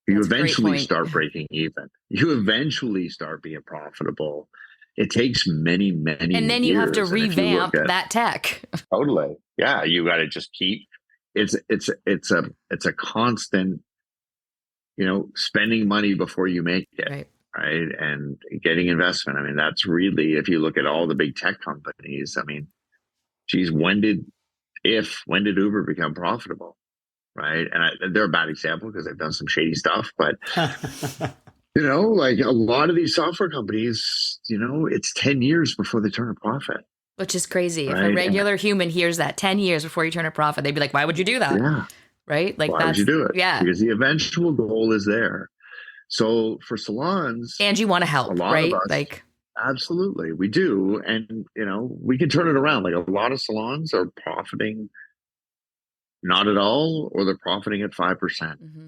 Speaker 2: You eventually start breaking even. You eventually start being profitable. It takes many, many years.
Speaker 3: And then you have to revamp that tech.
Speaker 2: Totally. Yeah. You got to just keep, it's a constant, spending money before you make it. Right. And getting investment. I mean, that's really, if you look at all the big tech companies, I mean, geez, when did Uber become profitable? Right. And they're a bad example because they've done some shady stuff, but like a lot of these software companies, it's 10 years before they turn a profit.
Speaker 3: Which is crazy.
Speaker 2: Right?
Speaker 3: If a regular human hears that 10 years before you turn a profit, they'd be like, why would you do that?
Speaker 2: Yeah.
Speaker 3: Right? Like,
Speaker 2: why would you do it?
Speaker 3: Yeah.
Speaker 2: Because the eventual goal is there. So for salons,
Speaker 3: and you want to help,
Speaker 2: a lot
Speaker 3: right?
Speaker 2: of us,
Speaker 3: like,
Speaker 2: absolutely, we do. And, we can turn it around. Like a lot of salons are profiting not at all, or they're profiting at 5%.
Speaker 3: mm-hmm.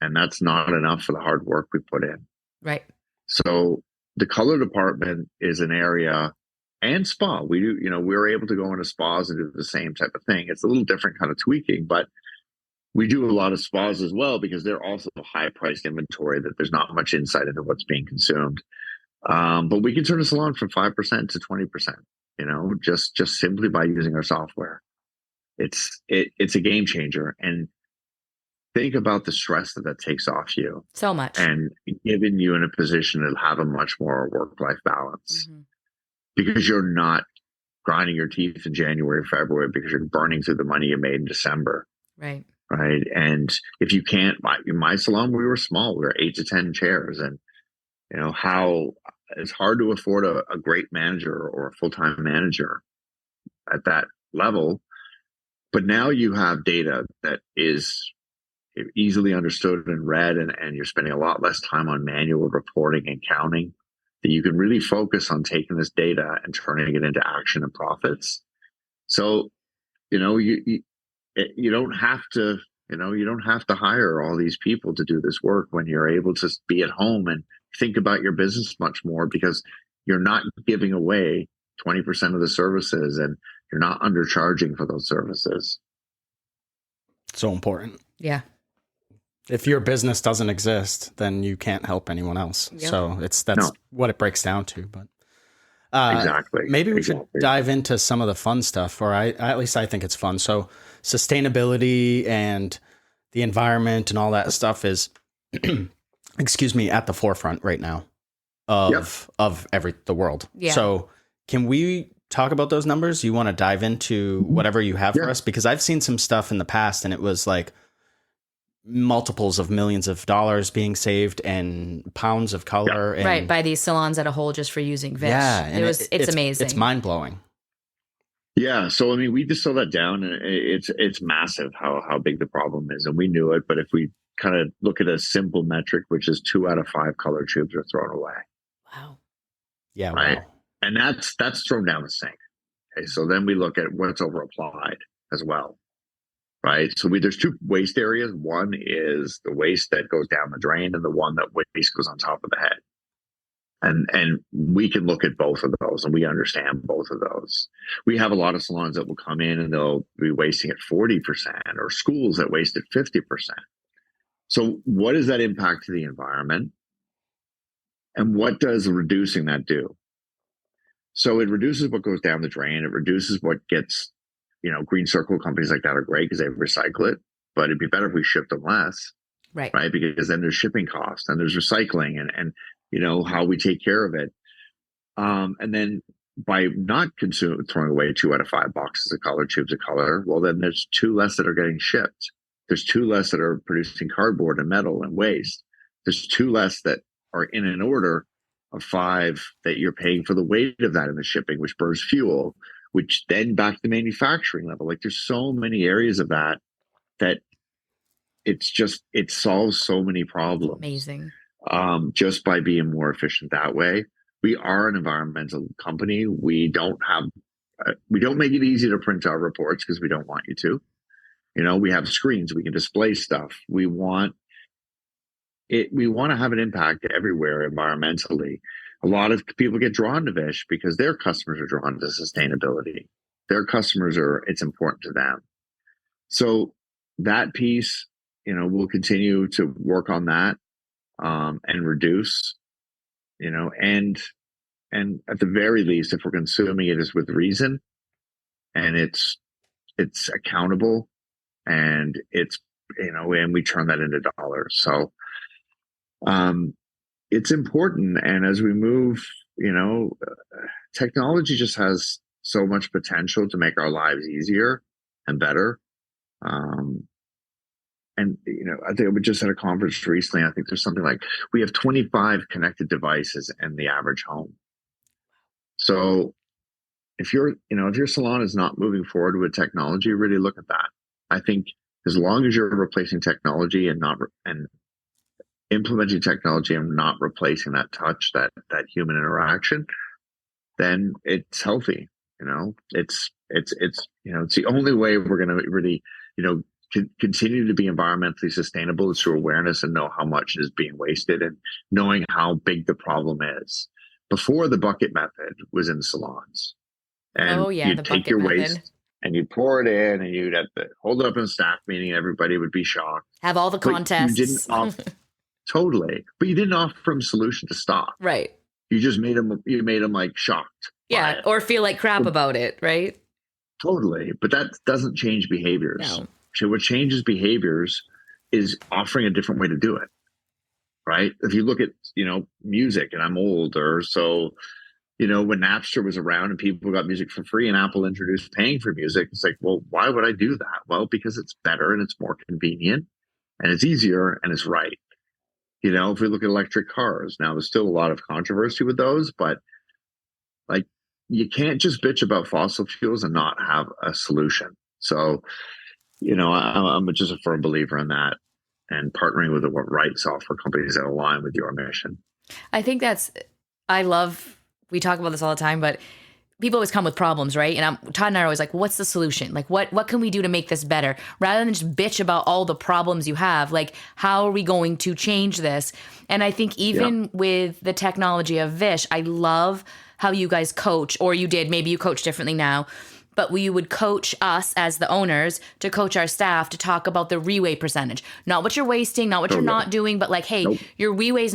Speaker 2: And that's not enough for the hard work we put in.
Speaker 3: Right.
Speaker 2: So the color department is an area, and spa. We do, we're able to go into spas and do the same type of thing. It's a little different kind of tweaking, but we do a lot of spas as well because they're also high priced inventory that there's not much insight into what's being consumed. But we can turn a salon from 5% to 20%, just simply by using our software. It's a game changer. And think about the stress that takes off you.
Speaker 3: So much.
Speaker 2: And giving you in a position to have a much more work-life balance. Mm-hmm. Because you're not grinding your teeth in January, February, because you're burning through the money you made in December.
Speaker 3: Right.
Speaker 2: Right. And if you can't, in my salon, we were small. We were 8 to 10 chairs. And, how it's hard to afford a great manager or a full-time manager at that level. But now you have data that is easily understood and read, and you're spending a lot less time on manual reporting and counting, that you can really focus on taking this data and turning it into action and profits. So, you don't have to, you don't have to hire all these people to do this work when you're able to be at home and think about your business much more, because you're not giving away 20% of the services and you're not undercharging for those services.
Speaker 1: So important.
Speaker 3: Yeah.
Speaker 1: If your business doesn't exist, then you can't help anyone else. Yep. So that's what it breaks down to. But
Speaker 2: exactly.
Speaker 1: Maybe we should dive into some of the fun stuff, or at least I think it's fun. So sustainability and the environment and all that stuff is, excuse me, at the forefront right now of the world. Yeah. So can we talk about those numbers? You want to dive into whatever you have for us? Because I've seen some stuff in the past and it was like multiples of millions of dollars being saved and pounds of color. And,
Speaker 3: right. By these salons as a whole, just for using Vish.
Speaker 1: Yeah. And
Speaker 3: it's amazing.
Speaker 1: It's mind blowing.
Speaker 2: Yeah. So, I mean, we distilled that down and it's massive how big the problem is. And we knew it, but if we kind of look at a simple metric, which is 2 out of 5 color tubes are thrown away.
Speaker 3: Wow.
Speaker 1: Yeah.
Speaker 2: Right.
Speaker 1: Wow.
Speaker 2: And that's thrown down the sink. Okay. So then we look at what's over applied as well. Right. So there's 2 waste areas. One is the waste that goes down the drain, and the one that waste goes on top of the head. And we can look at both of those, and we understand both of those. We have a lot of salons that will come in and they'll be wasting at 40%, or schools that waste at 50%. So what does that impact to the environment? And what does reducing that do? So it reduces what goes down the drain. It reduces what gets, green circle companies like that are great because they recycle it, but it'd be better if we shipped them less.
Speaker 3: Right.
Speaker 2: Right. Because then there's shipping costs and there's recycling and how we take care of it. And then by not throwing away 2 out of 5 boxes of color, tubes of color, well, then there's 2 less that are getting shipped. There's 2 less that are producing cardboard and metal and waste. There's 2 less that are in an order of 5 that you're paying for the weight of that in the shipping, which burns fuel, which then back to the manufacturing level. Like there's so many areas of that it solves so many problems.
Speaker 3: Amazing.
Speaker 2: Just by being more efficient that way. We are an environmental company. We don't make it easy to print our reports because we don't want you to. We have screens, we can display stuff. We want to have an impact everywhere environmentally. A lot of people get drawn to Vish because their customers are drawn to sustainability. Their customers it's important to them. So that piece, we'll continue to work on that and reduce, and at the very least, if we're consuming it is with reason and it's accountable and it's, and we turn that into dollars. So, it's important. And as we move, technology just has so much potential to make our lives easier and better. And, I think we just had a conference recently. I think there's something like we have 25 connected devices in the average home. So if your salon is not moving forward with technology, really look at that. I think as long as you're replacing technology and implementing technology and not replacing that touch, that human interaction, then it's healthy. It's the only way we're going to really, continue to be environmentally sustainable is through awareness and know how much is being wasted and knowing how big the problem is. Before, the bucket method was in salons, and you'd take your waste and you'd pour it in, and you'd have to hold it up in a staff meeting, and everybody would be shocked.
Speaker 3: Have all the contests.
Speaker 2: Totally, but you didn't offer them a solution to stop.
Speaker 3: Right.
Speaker 2: You just made them like shocked.
Speaker 3: Yeah, or feel like crap about it, right?
Speaker 2: Totally, but that doesn't change behaviors.
Speaker 3: No.
Speaker 2: So what changes behaviors is offering a different way to do it, right? If you look at, music, and I'm older, so, when Napster was around and people got music for free and Apple introduced paying for music, it's like, well, why would I do that? Well, because it's better and it's more convenient and it's easier and it's right. If we look at electric cars, now there's still a lot of controversy with those, but like, you can't just bitch about fossil fuels and not have a solution. So, I'm just a firm believer in that and partnering with the right software companies that align with your mission.
Speaker 3: I think we talk about this all the time, but people always come with problems, right? And Todd and I are always like, what's the solution? Like, what can we do to make this better? Rather than just bitch about all the problems you have, like, how are we going to change this? And I think even with the technology of Vish, I love how you guys coach, or you did, maybe you coach differently now, but we would coach us as the owners to coach our staff to talk about the reweigh percentage, not what you're wasting, not what you're not doing, but like, hey, your reweigh is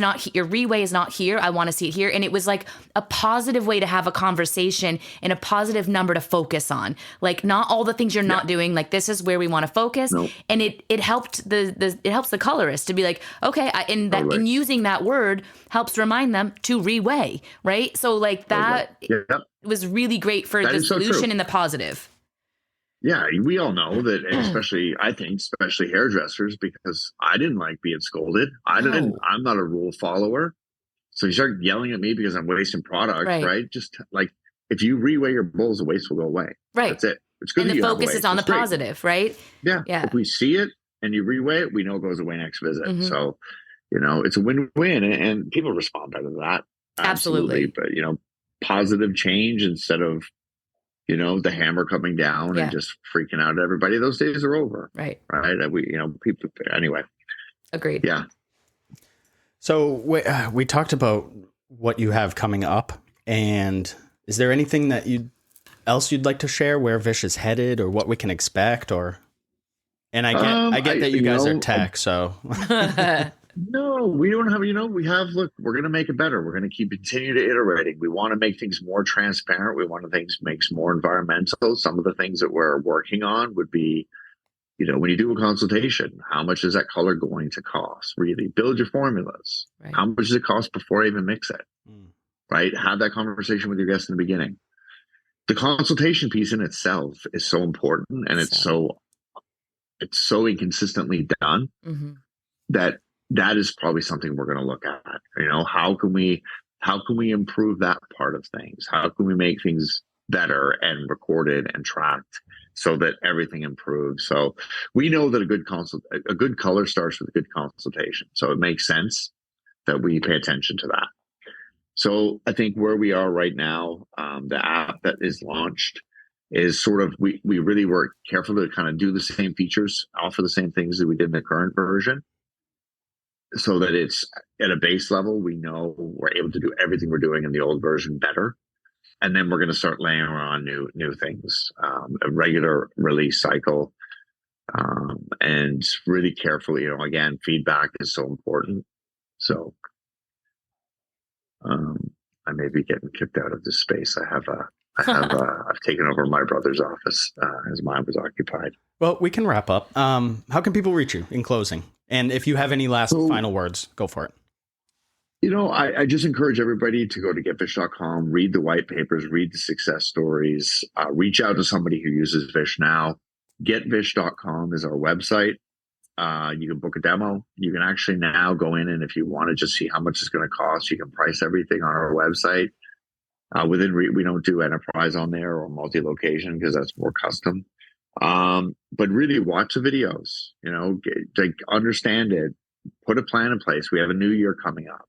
Speaker 3: not here. I want to see it here. And it was like a positive way to have a conversation and a positive number to focus on, like not all the things you're not doing. Like, this is where we want to focus. And it helped it helps the colorist to be like, okay. And using that word helps remind them to reweigh. Right. So like that, it was really great for the solution and the positive.
Speaker 2: Yeah, we all know that, especially hairdressers, because I didn't like being scolded. I'm not a rule follower. So you start yelling at me because I'm wasting product, right? Just like, if you reweigh your bowls, the waste will go away. Right. That's it. It's good.
Speaker 3: And the focus is on the positive, right?
Speaker 2: Yeah. If we see it and you reweigh it, we know it goes away next visit. So, it's a win-win, and people respond better to that. Absolutely. But, positive change instead of, the hammer coming down and just freaking out at everybody. Those days are over. Right. People, anyway.
Speaker 3: Agreed.
Speaker 2: Yeah.
Speaker 1: So we talked about what you have coming up, and is there anything that else you'd like to share, where Vish is headed or what we can expect, or? And I get that you guys are tech, so.
Speaker 2: No, we don't have, look, we're going to make it better. We're going to continue to iterating. We want to make things more transparent. We want to make more environmental. Some of the things that we're working on would be, when you do a consultation, how much is that color going to cost? Really build your formulas. Right. How much does it cost before I even mix it? Right? Have that conversation with your guests in the beginning. The consultation piece in itself is so important, and it's so inconsistently done that is probably something we're going to look at. How can we improve that part of things? How can we make things better and recorded and tracked so that everything improves? So we know that a good color starts with a good consultation. So it makes sense that we pay attention to that. So I think where we are right now, the app that is launched is sort of, we really work carefully to kind of do the same features, offer the same things that we did in the current version, so that it's at a base level. We know we're able to do everything we're doing in the old version better. And then we're going to start laying on new things, a regular release cycle, and really carefully, again, feedback is so important. So I may be getting kicked out of this space. I've taken over my brother's office as mine was occupied.
Speaker 1: Well, we can wrap up. How can people reach you in closing? And if you have any last final words, go for it.
Speaker 2: I just encourage everybody to go to getvish.com, read the white papers, read the success stories, reach out to somebody who uses Vish now. Getvish.com is our website. You can book a demo. You can actually now go in, and if you want to just see how much it's going to cost, you can price everything on our website. We don't do enterprise on there or multi-location because that's more custom. But really watch the videos, understand it, put a plan in place. We have a new year coming up.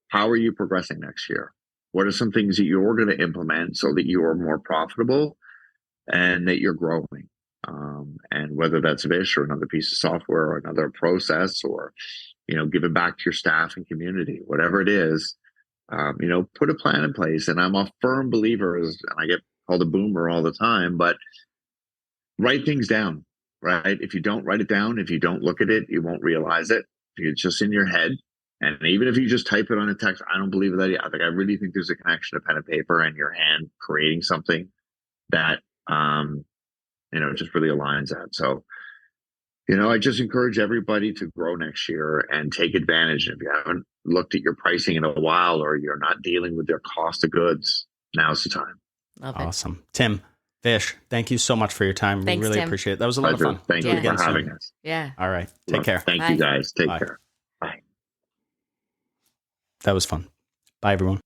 Speaker 2: How are you progressing next year? What are some things that you're going to implement so that you are more profitable and that you're growing? And whether that's Vish or another piece of software or another process or, giving back to your staff and community, whatever it is, put a plan in place. And I'm a firm believer, and I get called a boomer all the time, but write things down, right? If you don't write it down, if you don't look at it, you won't realize it. It's just in your head. And even if you just type it on a text, I don't believe that. I really think there's a connection to pen and paper and your hand creating something that, just really aligns that. So, I just encourage everybody to grow next year and take advantage. If you haven't looked at your pricing in a while or you're not dealing with their cost of goods, now's the time.
Speaker 3: Love it.
Speaker 1: Awesome. Tim, Vish, thank you so much for your time.
Speaker 3: Thanks,
Speaker 1: we really
Speaker 3: Tim.
Speaker 1: appreciate it. That was a lot of fun.
Speaker 2: Thank you for having us.
Speaker 3: Yeah.
Speaker 1: All right. Take care.
Speaker 2: Thank
Speaker 3: Bye.
Speaker 2: you guys. Take
Speaker 1: Bye.
Speaker 2: care. Bye.
Speaker 1: That was fun. Bye, everyone.